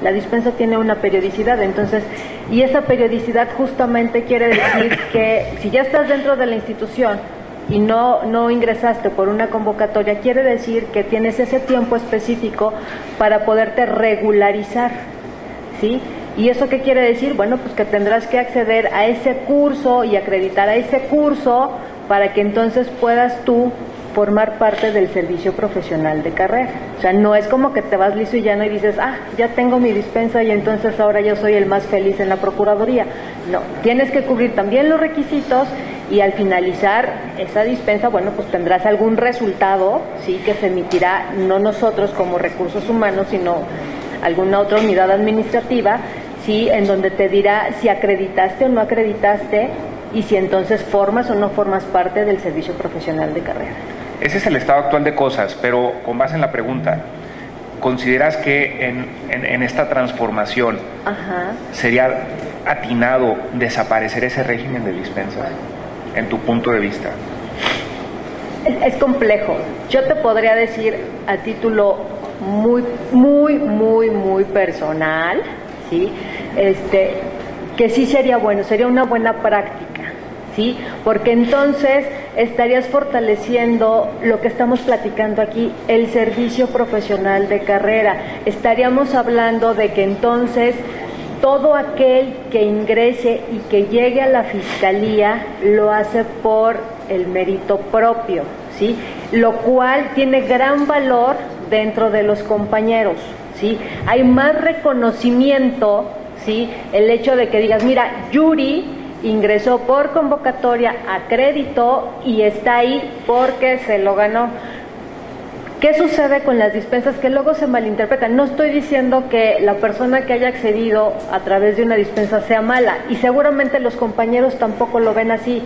la dispensa tiene una periodicidad, entonces, y esa periodicidad justamente quiere decir que si ya estás dentro de la institución y no ingresaste por una convocatoria, quiere decir que tienes ese tiempo específico para poderte regularizar, ¿sí? ¿Y eso qué quiere decir? Bueno, pues que tendrás que acceder a ese curso y acreditar a ese curso para que entonces puedas tú formar parte del servicio profesional de carrera. O sea, no es como que te vas liso y llano y dices, ya tengo mi dispensa y entonces ahora yo soy el más feliz en la Procuraduría. No, tienes que cubrir también los requisitos y al finalizar esa dispensa, bueno, pues tendrás algún resultado, ¿sí?, que se emitirá, no nosotros como recursos humanos, sino alguna otra unidad administrativa, ¿sí?, en donde te dirá si acreditaste o no acreditaste y si entonces formas o no formas parte del servicio profesional de carrera. Ese es el estado actual de cosas, pero con base en la pregunta, ¿consideras que en esta transformación sería atinado desaparecer ese régimen de dispensas, en tu punto de vista? Es complejo. Yo te podría decir a título muy personal, ¿sí?, que sí sería bueno, sería una buena práctica, ¿sí?, porque entonces estarías fortaleciendo lo que estamos platicando aquí, el servicio profesional de carrera. Estaríamos hablando de que entonces todo aquel que ingrese y que llegue a la fiscalía lo hace por el mérito propio, ¿sí?, lo cual tiene gran valor dentro de los compañeros, ¿sí? Hay más reconocimiento, ¿sí?, el hecho de que digas, mira, Yuri ingresó por convocatoria, acreditó y está ahí porque se lo ganó. ¿Qué sucede con las dispensas? Que luego se malinterpretan. No estoy diciendo que la persona que haya accedido a través de una dispensa sea mala, y seguramente los compañeros tampoco lo ven así.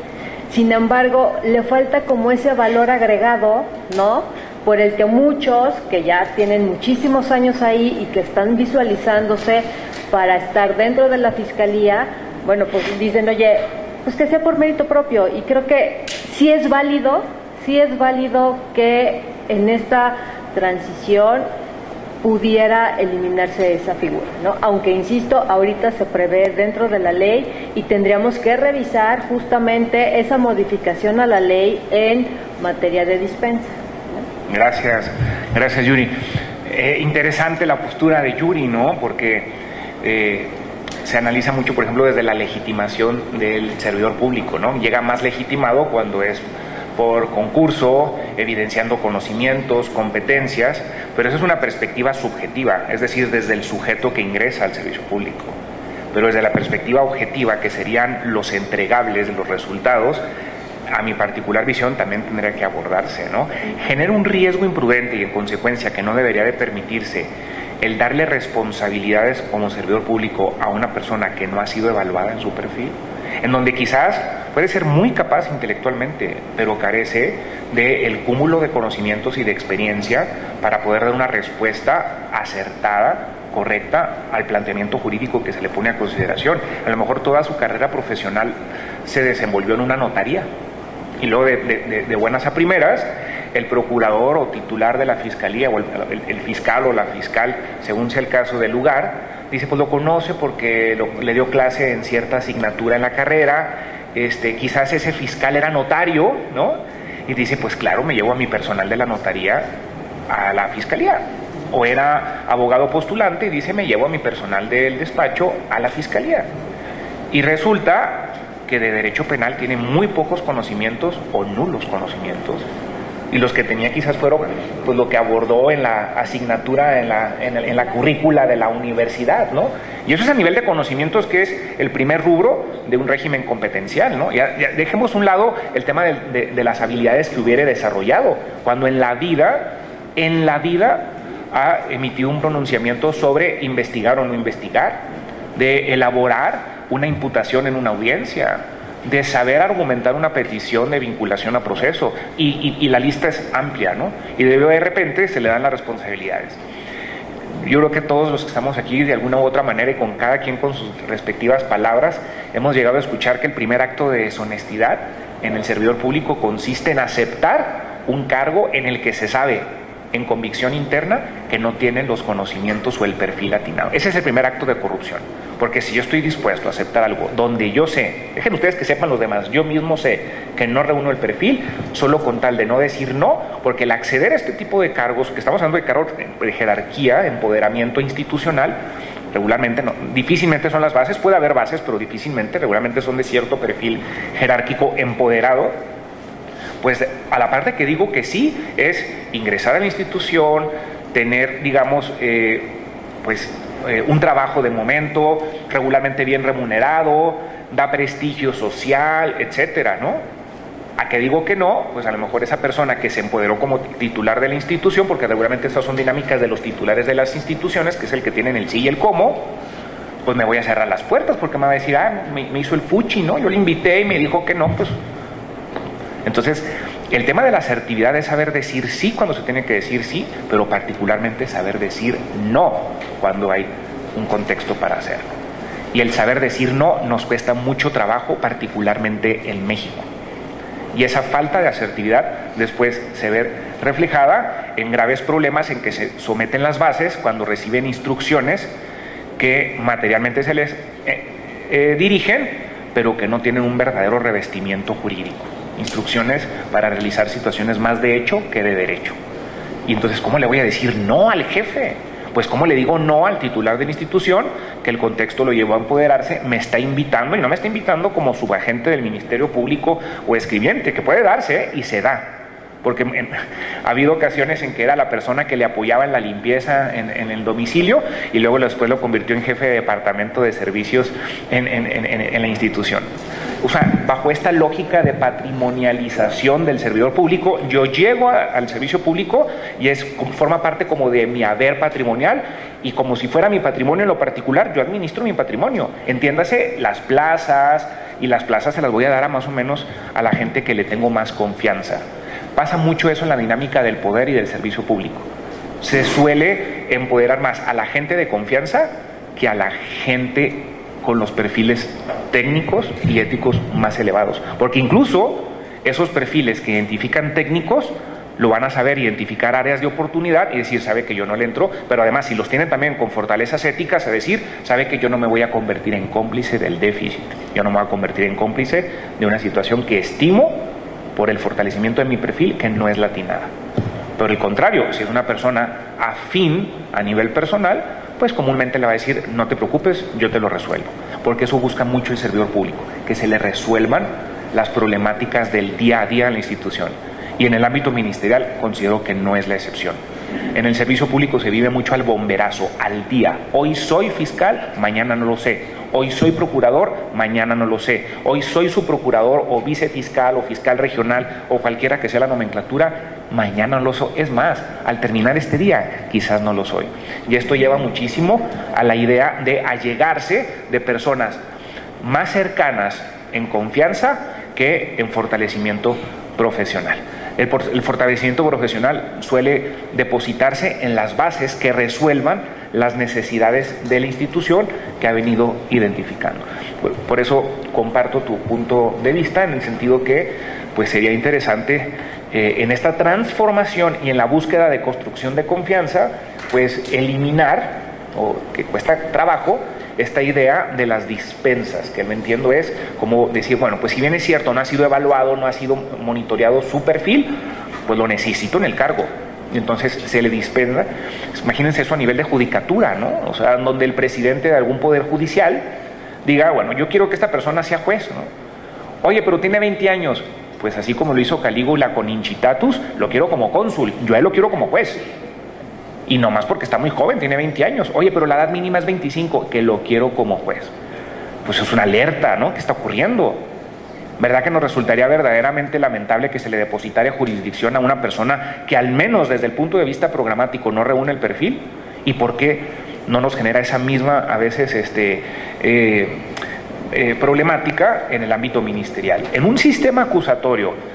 Sin embargo, le falta como ese valor agregado, ¿no?, por el que muchos que ya tienen muchísimos años ahí y que están visualizándose para estar dentro de la fiscalía, bueno, pues dicen, oye, pues que sea por mérito propio. Y creo que sí es válido que en esta transición pudiera eliminarse esa figura, ¿no? Aunque, insisto, ahorita se prevé dentro de la ley y tendríamos que revisar justamente esa modificación a la ley en materia de dispensa, ¿no? Gracias Yuri. Interesante la postura de Yuri, ¿no? Porque se analiza mucho, por ejemplo, desde la legitimación del servidor público, ¿no? Llega más legitimado cuando es por concurso, evidenciando conocimientos, competencias, pero eso es una perspectiva subjetiva, es decir, desde el sujeto que ingresa al servicio público. Pero desde la perspectiva objetiva, que serían los entregables, los resultados, a mi particular visión también tendría que abordarse, ¿no? Genera un riesgo imprudente y en consecuencia que no debería de permitirse el darle responsabilidades como servidor público a una persona que no ha sido evaluada en su perfil, en donde quizás puede ser muy capaz intelectualmente, pero carece del cúmulo de conocimientos y de experiencia para poder dar una respuesta acertada, correcta al planteamiento jurídico que se le pone a consideración. A lo mejor toda su carrera profesional se desenvolvió en una notaría y luego de buenas a primeras el procurador o titular de la fiscalía o el fiscal o la fiscal, según sea el caso del lugar, dice, pues lo conoce porque le dio clase en cierta asignatura en la carrera, quizás ese fiscal era notario, ¿no? Y dice, pues claro, me llevo a mi personal de la notaría a la fiscalía. O era abogado postulante y dice, me llevo a mi personal del despacho a la fiscalía. Y resulta que de derecho penal tiene muy pocos conocimientos o nulos conocimientos. Y los que tenía quizás fueron pues lo que abordó en la asignatura, en la currícula de la universidad, ¿no? Y eso es a nivel de conocimientos, que es el primer rubro de un régimen competencial, ¿no? Ya dejemos a un lado el tema de las habilidades que hubiere desarrollado, cuando en la vida ha emitido un pronunciamiento sobre investigar o no investigar, de elaborar una imputación en una audiencia, de saber argumentar una petición de vinculación a proceso, y la lista es amplia, ¿no? Y de repente se le dan las responsabilidades. Yo creo que todos los que estamos aquí, de alguna u otra manera, y con cada quien con sus respectivas palabras, hemos llegado a escuchar que el primer acto de deshonestidad en el servidor público consiste en aceptar un cargo en el que se sabe, en convicción interna, que no tienen los conocimientos o el perfil atinado. Ese es el primer acto de corrupción, porque si yo estoy dispuesto a aceptar algo donde yo sé, dejen ustedes que sepan los demás, yo mismo sé que no reúno el perfil, solo con tal de no decir no, porque el acceder a este tipo de cargos, que estamos hablando de cargos de jerarquía, empoderamiento institucional, regularmente no, difícilmente son las bases, puede haber bases, pero difícilmente, regularmente son de cierto perfil jerárquico empoderado. Pues a la parte que digo que sí, es ingresar a la institución, tener, digamos, pues un trabajo de momento, regularmente bien remunerado, da prestigio social, etcétera, ¿no? A que digo que no, pues a lo mejor esa persona que se empoderó como titular de la institución, porque regularmente estas son dinámicas de los titulares de las instituciones, que es el que tienen el sí y el cómo, pues me voy a cerrar las puertas, porque me va a decir, me hizo el fuchi, ¿no? Yo le invité y me dijo que no, pues. Entonces, el tema de la asertividad es saber decir sí cuando se tiene que decir sí, pero particularmente saber decir no cuando hay un contexto para hacerlo. Y el saber decir no nos cuesta mucho trabajo, particularmente en México. Y esa falta de asertividad después se ve reflejada en graves problemas en que se someten las bases cuando reciben instrucciones que materialmente se les dirigen, pero que no tienen un verdadero revestimiento jurídico. Instrucciones para realizar situaciones más de hecho que de derecho. Y entonces, ¿cómo le voy a decir no al jefe? Pues ¿cómo le digo no al titular de la institución que el contexto lo llevó a empoderarse, me está invitando, y no me está invitando como subagente del Ministerio Público o escribiente, que puede darse y se da? Porque ha habido ocasiones en que era la persona que le apoyaba en la limpieza en el domicilio y luego después lo convirtió en jefe de departamento de servicios en la institución. O sea, bajo esta lógica de patrimonialización del servidor público, yo llego al servicio público y forma parte como de mi haber patrimonial, y como si fuera mi patrimonio en lo particular, yo administro mi patrimonio. Entiéndase, las plazas, y las plazas se las voy a dar a más o menos a la gente que le tengo más confianza. Pasa mucho eso en la dinámica del poder y del servicio público. Se suele empoderar más a la gente de confianza que a la gente con los perfiles técnicos y éticos más elevados. Porque incluso esos perfiles que identifican técnicos lo van a saber identificar áreas de oportunidad y decir, sabe que yo no le entro, pero además si los tienen también con fortalezas éticas, es decir, sabe que yo no me voy a convertir en cómplice del déficit, yo no me voy a convertir en cómplice de una situación que estimo por el fortalecimiento de mi perfil que no es latinada. Por el contrario, si es una persona afín a nivel personal, pues comúnmente le va a decir, no te preocupes, yo te lo resuelvo. Porque eso busca mucho el servidor público, que se le resuelvan las problemáticas del día a día en la institución. Y en el ámbito ministerial considero que no es la excepción. En el servicio público se vive mucho al bomberazo, al día. Hoy soy fiscal, mañana no lo sé. Hoy soy procurador, mañana no lo sé. Hoy soy subprocurador o vicefiscal o fiscal regional o cualquiera que sea la nomenclatura, mañana no lo soy. Es más, al terminar este día, quizás no lo soy. Y esto lleva muchísimo a la idea de allegarse de personas más cercanas en confianza que en fortalecimiento profesional. El fortalecimiento profesional suele depositarse en las bases que resuelvan las necesidades de la institución que ha venido identificando. Por eso comparto tu punto de vista en el sentido que pues sería interesante en esta transformación y en la búsqueda de construcción de confianza, pues eliminar, o que cuesta trabajo, esta idea de las dispensas, que me entiendo es como decir, bueno, pues si bien es cierto, no ha sido evaluado, no ha sido monitoreado su perfil, pues lo necesito en el cargo. Y entonces se le dispensa. Imagínense eso a nivel de judicatura, ¿no? O sea, donde el presidente de algún poder judicial diga, bueno, yo quiero que esta persona sea juez, ¿no? Oye, pero tiene 20 años. Pues así como lo hizo Calígula con Incitatus, lo quiero como cónsul, yo a él lo quiero como juez. Y no más porque está muy joven, tiene 20 años. Oye, pero la edad mínima es 25, que lo quiero como juez. Pues es una alerta, ¿no? ¿Qué está ocurriendo? ¿Verdad que nos resultaría verdaderamente lamentable que se le depositara jurisdicción a una persona que al menos desde el punto de vista programático no reúne el perfil? ¿Y por qué no nos genera esa misma, a veces, problemática en el ámbito ministerial? En un sistema acusatorio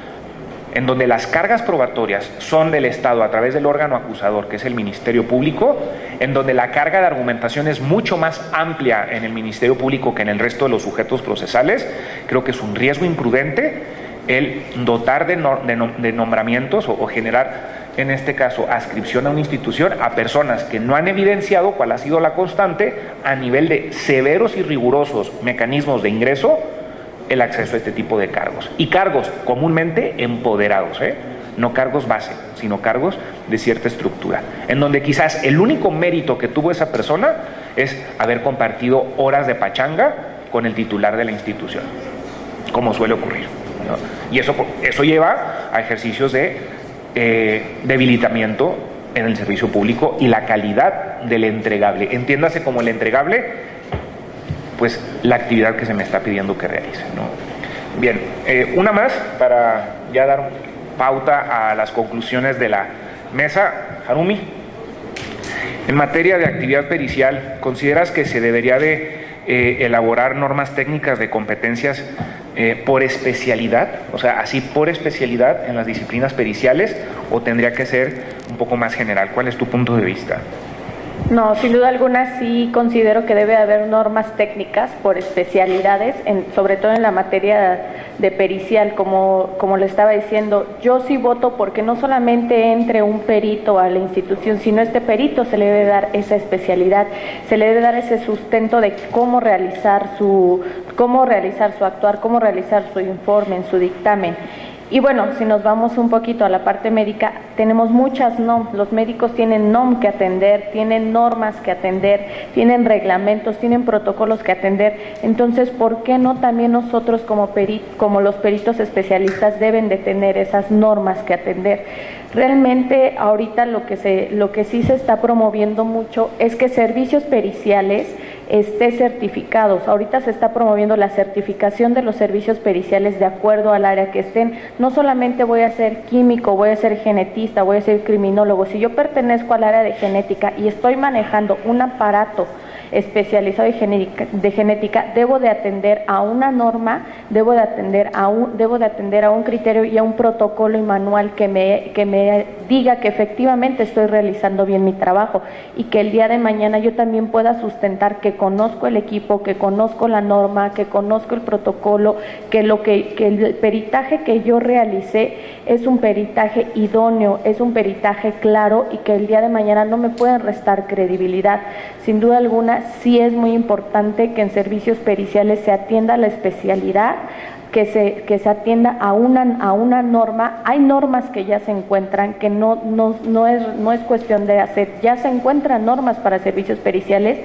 en donde las cargas probatorias son del Estado a través del órgano acusador, que es el Ministerio Público, en donde la carga de argumentación es mucho más amplia en el Ministerio Público que en el resto de los sujetos procesales, creo que es un riesgo imprudente el dotar de nombramientos o generar, en este caso, adscripción a una institución a personas que no han evidenciado cuál ha sido la constante a nivel de severos y rigurosos mecanismos de ingreso, el acceso a este tipo de cargos. Y cargos comúnmente empoderados, no cargos base, sino cargos de cierta estructura, en donde quizás el único mérito que tuvo esa persona es haber compartido horas de pachanga con el titular de la institución, como suele ocurrir, ¿no? Y eso lleva a ejercicios de debilitamiento en el servicio público y la calidad del entregable. Entiéndase como el entregable, pues la actividad que se me está pidiendo que realice, ¿no? Bien, una más para ya dar pauta a las conclusiones de la mesa. Harumi, en materia de actividad pericial, ¿consideras que se debería de elaborar normas técnicas de competencias por especialidad, o sea, así por especialidad en las disciplinas periciales, o tendría que ser un poco más general? ¿Cuál es tu punto de vista? No, sin duda alguna sí considero que debe haber normas técnicas por especialidades, sobre todo en la materia de pericial, como le estaba diciendo. Yo sí voto porque no solamente entre un perito a la institución, sino este perito se le debe dar esa especialidad, se le debe dar ese sustento de cómo realizar su actuar, cómo realizar su informe, en su dictamen. Y bueno, si nos vamos un poquito a la parte médica, tenemos muchas NOM, los médicos tienen NOM que atender, tienen normas que atender, tienen reglamentos, tienen protocolos que atender. Entonces, ¿por qué no también nosotros como los peritos especialistas deben de tener esas normas que atender? Realmente ahorita lo que sí se está promoviendo mucho es que servicios periciales esté certificados. Ahorita se está promoviendo la certificación de los servicios periciales de acuerdo al área que estén. No solamente voy a ser químico, voy a ser genetista, voy a ser criminólogo. Si yo pertenezco al área de genética y estoy manejando un aparato especializado de genética, debo de atender a una norma, debo de atender a un criterio y a un protocolo y manual que me diga que efectivamente estoy realizando bien mi trabajo, y que el día de mañana yo también pueda sustentar que conozco el equipo, que conozco la norma, que conozco el protocolo, que el peritaje que yo realicé es un peritaje idóneo, es un peritaje claro, y que el día de mañana no me pueden restar credibilidad. Sin duda alguna, sí es muy importante que en servicios periciales se atienda la especialidad, que se atienda a una norma. Hay normas que ya se encuentran, que no es cuestión de hacer, ya se encuentran normas para servicios periciales,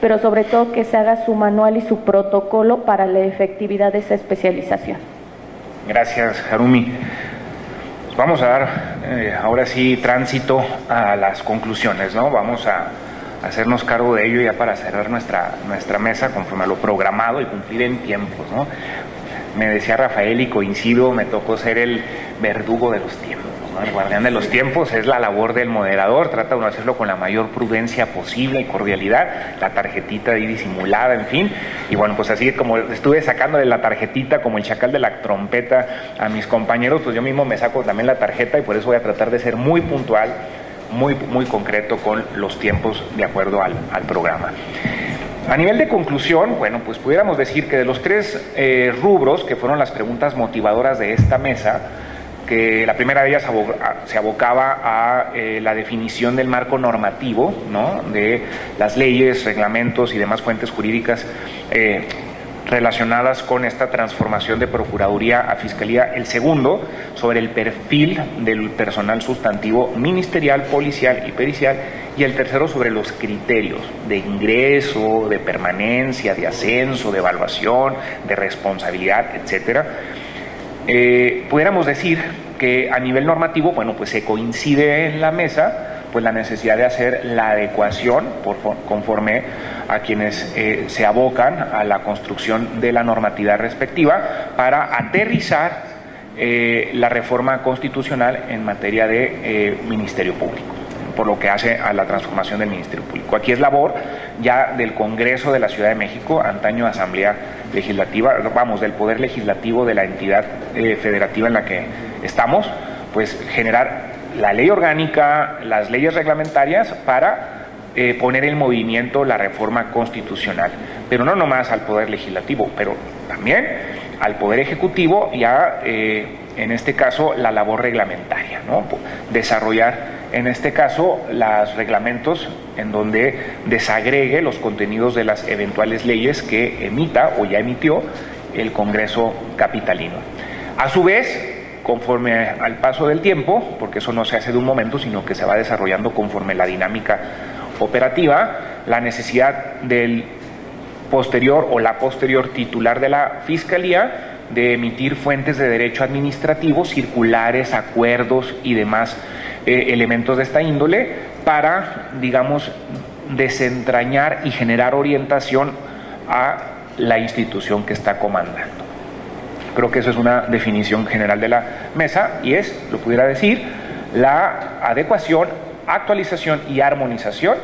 pero sobre todo que se haga su manual y su protocolo para la efectividad de esa especialización. Gracias, Harumi. Vamos a dar ahora sí tránsito a las conclusiones, ¿no? Vamos a hacernos cargo de ello ya para cerrar nuestra mesa conforme a lo programado y cumplir en tiempos, ¿no? Me decía Rafael, y coincido, me tocó ser el verdugo de los tiempos, ¿no? El guardián de los tiempos. Es la labor del moderador, trata de hacerlo con la mayor prudencia posible y cordialidad, la tarjetita ahí disimulada, en fin. Y bueno, pues así como estuve sacándole la tarjetita como el chacal de la trompeta a mis compañeros, pues yo mismo me saco también la tarjeta, y por eso voy a tratar de ser muy puntual, muy concreto con los tiempos de acuerdo al programa. A nivel de conclusión, bueno, pues pudiéramos decir que de los tres rubros que fueron las preguntas motivadoras de esta mesa, que la primera de ellas se abocaba a la definición del marco normativo, ¿no?, de las leyes, reglamentos y demás fuentes jurídicas relacionadas con esta transformación de Procuraduría a Fiscalía. El segundo, sobre el perfil del personal sustantivo ministerial, policial y pericial. Y el tercero, sobre los criterios de ingreso, de permanencia, de ascenso, de evaluación, de responsabilidad, etcétera. Pudiéramos decir que a nivel normativo, bueno, pues se coincide en la mesa pues la necesidad de hacer la adecuación conforme a quienes se abocan a la construcción de la normatividad respectiva para aterrizar la reforma constitucional en materia de Ministerio Público, por lo que hace a la transformación del Ministerio Público. Aquí es labor ya del Congreso de la Ciudad de México, antaño Asamblea Legislativa, del Poder Legislativo de la entidad federativa en la que estamos, pues generar la ley orgánica, las leyes reglamentarias para poner en movimiento la reforma constitucional, pero no nomás al Poder Legislativo, pero también al Poder Ejecutivo y a, en este caso, la labor reglamentaria, ¿no? Desarrollar, en este caso, los reglamentos en donde desagregue los contenidos de las eventuales leyes que emita o ya emitió el Congreso capitalino. A su vez, conforme al paso del tiempo, porque eso no se hace de un momento, sino que se va desarrollando conforme la dinámica operativa, la necesidad del posterior o la posterior titular de la Fiscalía de emitir fuentes de derecho administrativo, circulares, acuerdos y demás elementos de esta índole para, digamos, desentrañar y generar orientación a la institución que está comandando. Creo que eso es una definición general de la mesa y es, lo pudiera decir, la adecuación, actualización y armonización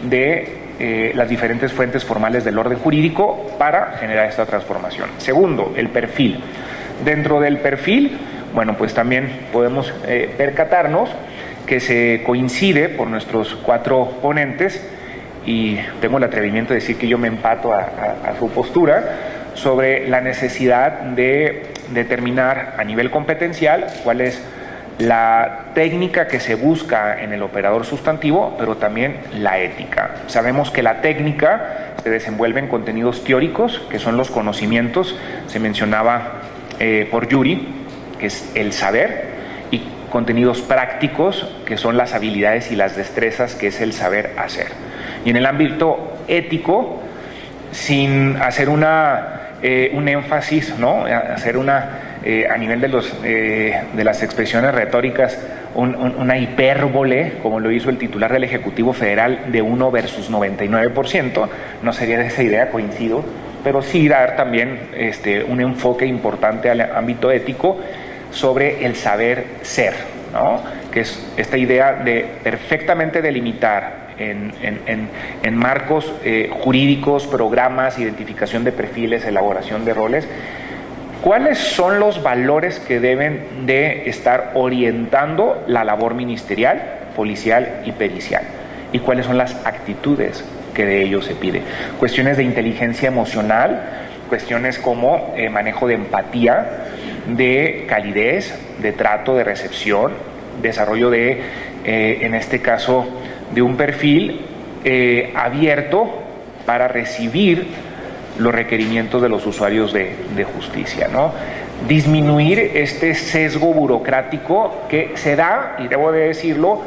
de las diferentes fuentes formales del orden jurídico para generar esta transformación. Segundo, el perfil. Dentro del perfil, bueno, pues también podemos percatarnos que se coincide por nuestros 4 ponentes, y tengo el atrevimiento de decir que yo me empato a su postura, sobre la necesidad de determinar a nivel competencial cuál es la técnica que se busca en el operador sustantivo, pero también la ética. Sabemos que la técnica se desenvuelve en contenidos teóricos, que son los conocimientos, se mencionaba por Yuri, que es el saber, y contenidos prácticos, que son las habilidades y las destrezas, que es el saber hacer. Y en el ámbito ético, sin hacer un énfasis, ¿no? Hacer a nivel de las expresiones retóricas, una hipérbole, como lo hizo el titular del Ejecutivo Federal, de 1 versus 99%, no sería de esa idea, coincido, pero sí dar también un enfoque importante al ámbito ético sobre el saber ser, ¿no? Que es esta idea de perfectamente delimitar en marcos jurídicos, programas, identificación de perfiles, elaboración de roles, cuáles son los valores que deben de estar orientando la labor ministerial, policial y pericial, y cuáles son las actitudes que de ello se pide. Cuestiones de inteligencia emocional, cuestiones como manejo de empatía, de calidez, de trato, de recepción, desarrollo de, en este caso, de un perfil abierto para recibir los requerimientos de los usuarios de justicia, ¿no? Disminuir este sesgo burocrático que se da, y debo de decirlo,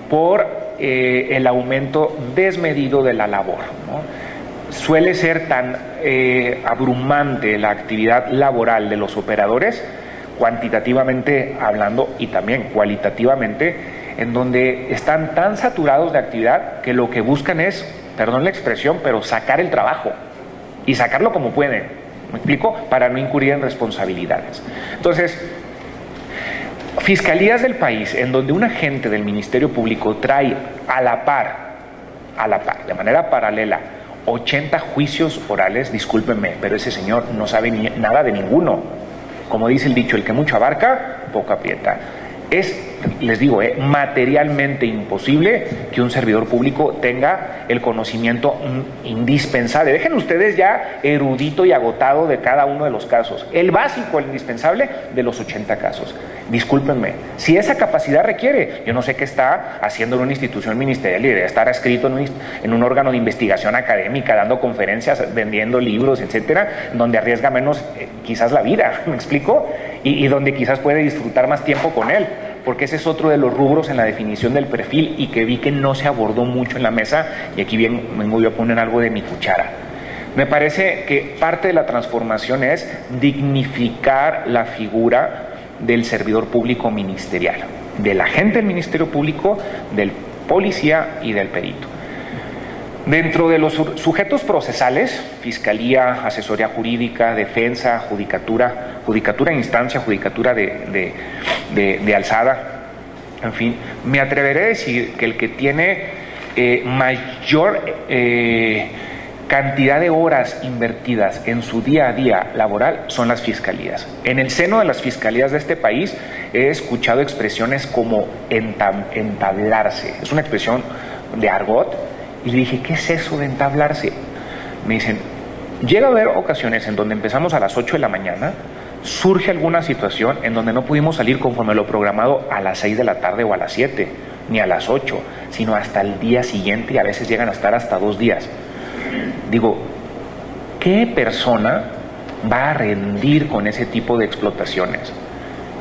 por el aumento desmedido de la labor, ¿no? Suele ser tan abrumante la actividad laboral de los operadores, cuantitativamente hablando y también cualitativamente, en donde están tan saturados de actividad que lo que buscan es, perdón la expresión, pero sacar el trabajo y sacarlo como pueden, ¿me explico? Para no incurrir en responsabilidades. Entonces, fiscalías del país en donde un agente del Ministerio Público trae a la par, de manera paralela, 80 juicios orales, discúlpenme, pero ese señor no sabe nada de ninguno. Como dice el dicho, el que mucho abarca, poco aprieta. Es, les digo, materialmente imposible que un servidor público tenga el conocimiento indispensable. Dejen ustedes ya erudito y agotado de cada uno de los casos. El básico, el indispensable de los 80 casos. Discúlpenme, si esa capacidad requiere, yo no sé qué está haciendo en una institución ministerial y debe estar escrito en un órgano de investigación académica, dando conferencias, vendiendo libros, etcétera, donde arriesga menos quizás la vida, ¿me explico? Y donde quizás puede disfrutar más tiempo con él, porque ese es otro de los rubros en la definición del perfil y que vi que no se abordó mucho en la mesa, y aquí vengo yo a poner algo de mi cuchara. Me parece que parte de la transformación es dignificar la figura del servidor público ministerial, del agente del Ministerio Público, del policía y del perito. Dentro de los sujetos procesales, fiscalía, asesoría jurídica, defensa, judicatura de instancia, judicatura de alzada, en fin, me atreveré a decir que el que tiene mayor cantidad de horas invertidas en su día a día laboral son las fiscalías. En el seno de las fiscalías de este país he escuchado expresiones como entablarse. Es una expresión de argot. Y le dije, ¿qué es eso de entablarse? Me dicen, llega a haber ocasiones en donde empezamos a las 8 de la mañana, surge alguna situación en donde no pudimos salir conforme lo programado a las 6 de la tarde o a las 7, ni a las 8, sino hasta el día siguiente, y a veces llegan a estar hasta 2 días. Digo, ¿qué persona va a rendir con ese tipo de explotaciones?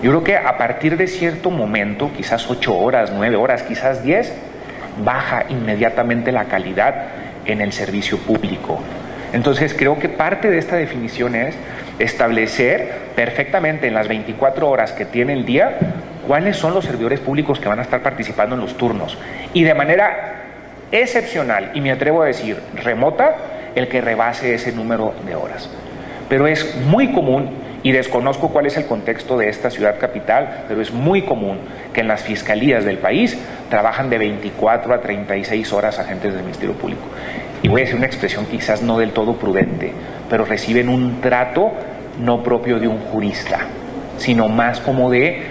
Yo creo que a partir de cierto momento, quizás 8 horas, 9 horas, quizás 10, baja inmediatamente la calidad en el servicio público. Entonces creo que parte de esta definición es establecer perfectamente en las 24 horas que tiene el día cuáles son los servidores públicos que van a estar participando en los turnos. Y de manera excepcional, y me atrevo a decir remota, el que rebase ese número de horas. Pero es muy común, y desconozco cuál es el contexto de esta ciudad capital, pero es muy común que en las fiscalías del país trabajan de 24 a 36 horas agentes del Ministerio Público. Y voy a decir una expresión quizás no del todo prudente, pero reciben un trato no propio de un jurista, sino más como de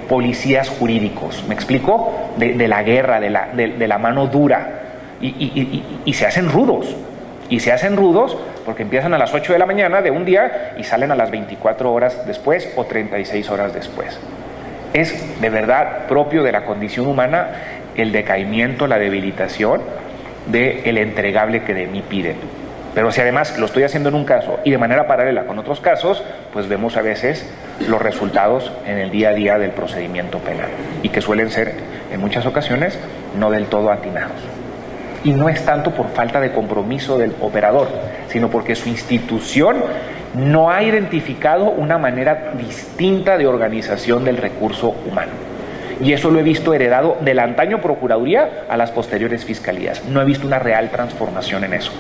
policías jurídicos. ¿Me explico? De la guerra, de la mano dura. Y se hacen rudos. Y se hacen rudos porque empiezan a las 8 de la mañana de un día y salen a las 24 horas después o 36 horas después. Es de verdad propio de la condición humana el decaimiento, la debilitación del entregable que de mí piden. Pero si además lo estoy haciendo en un caso y de manera paralela con otros casos, pues vemos a veces los resultados en el día a día del procedimiento penal y que suelen ser en muchas ocasiones no del todo atinados. Y no es tanto por falta de compromiso del operador, sino porque su institución no ha identificado una manera distinta de organización del recurso humano. Y eso lo he visto heredado de la antaño Procuraduría a las posteriores Fiscalías. No he visto una real transformación en eso.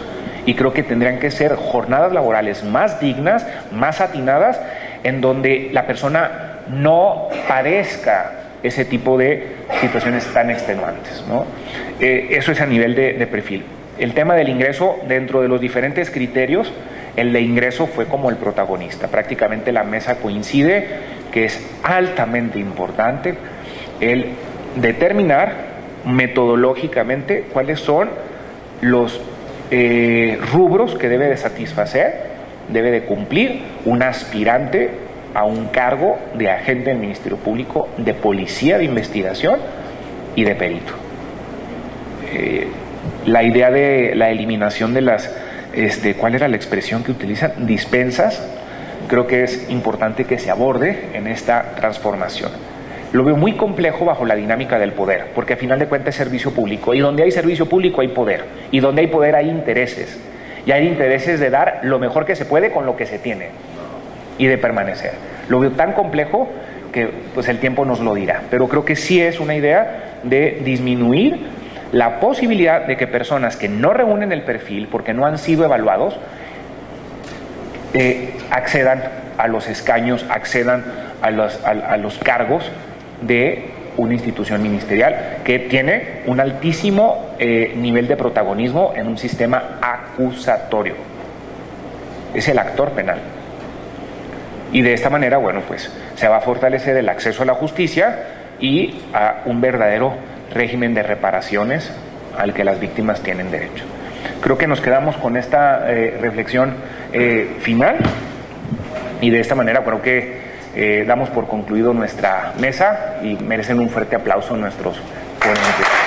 Y creo que tendrían que ser jornadas laborales más dignas, más atinadas, en donde la persona no padezca ese tipo de situaciones tan extenuantes, ¿no? Eso es a nivel de perfil. El tema del ingreso, dentro de los diferentes criterios, el de ingreso fue como el protagonista. Prácticamente la mesa coincide que es altamente importante el determinar metodológicamente cuáles son los rubros que debe de satisfacer, debe de cumplir un aspirante a un cargo de agente del Ministerio Público, de policía de investigación y de perito. La idea de la eliminación de las, ¿cuál era la expresión que utilizan? Dispensas, creo que es importante que se aborde en esta transformación. Lo veo muy complejo bajo la dinámica del poder, porque a final de cuentas es servicio público, y donde hay servicio público hay poder, y donde hay poder hay intereses, y hay intereses de dar lo mejor que se puede con lo que se tiene, y de permanecer. Lo veo tan complejo que pues el tiempo nos lo dirá, pero creo que sí es una idea de disminuir la posibilidad de que personas que no reúnen el perfil porque no han sido evaluados accedan a los escaños, accedan a los cargos de una institución ministerial que tiene un altísimo nivel de protagonismo en un sistema acusatorio. Es el actor penal. Y de esta manera, bueno, pues se va a fortalecer el acceso a la justicia y a un verdadero régimen de reparaciones al que las víctimas tienen derecho. Creo que nos quedamos con esta reflexión final y de esta manera creo que damos por concluido nuestra mesa y merecen un fuerte aplauso nuestros ponentes.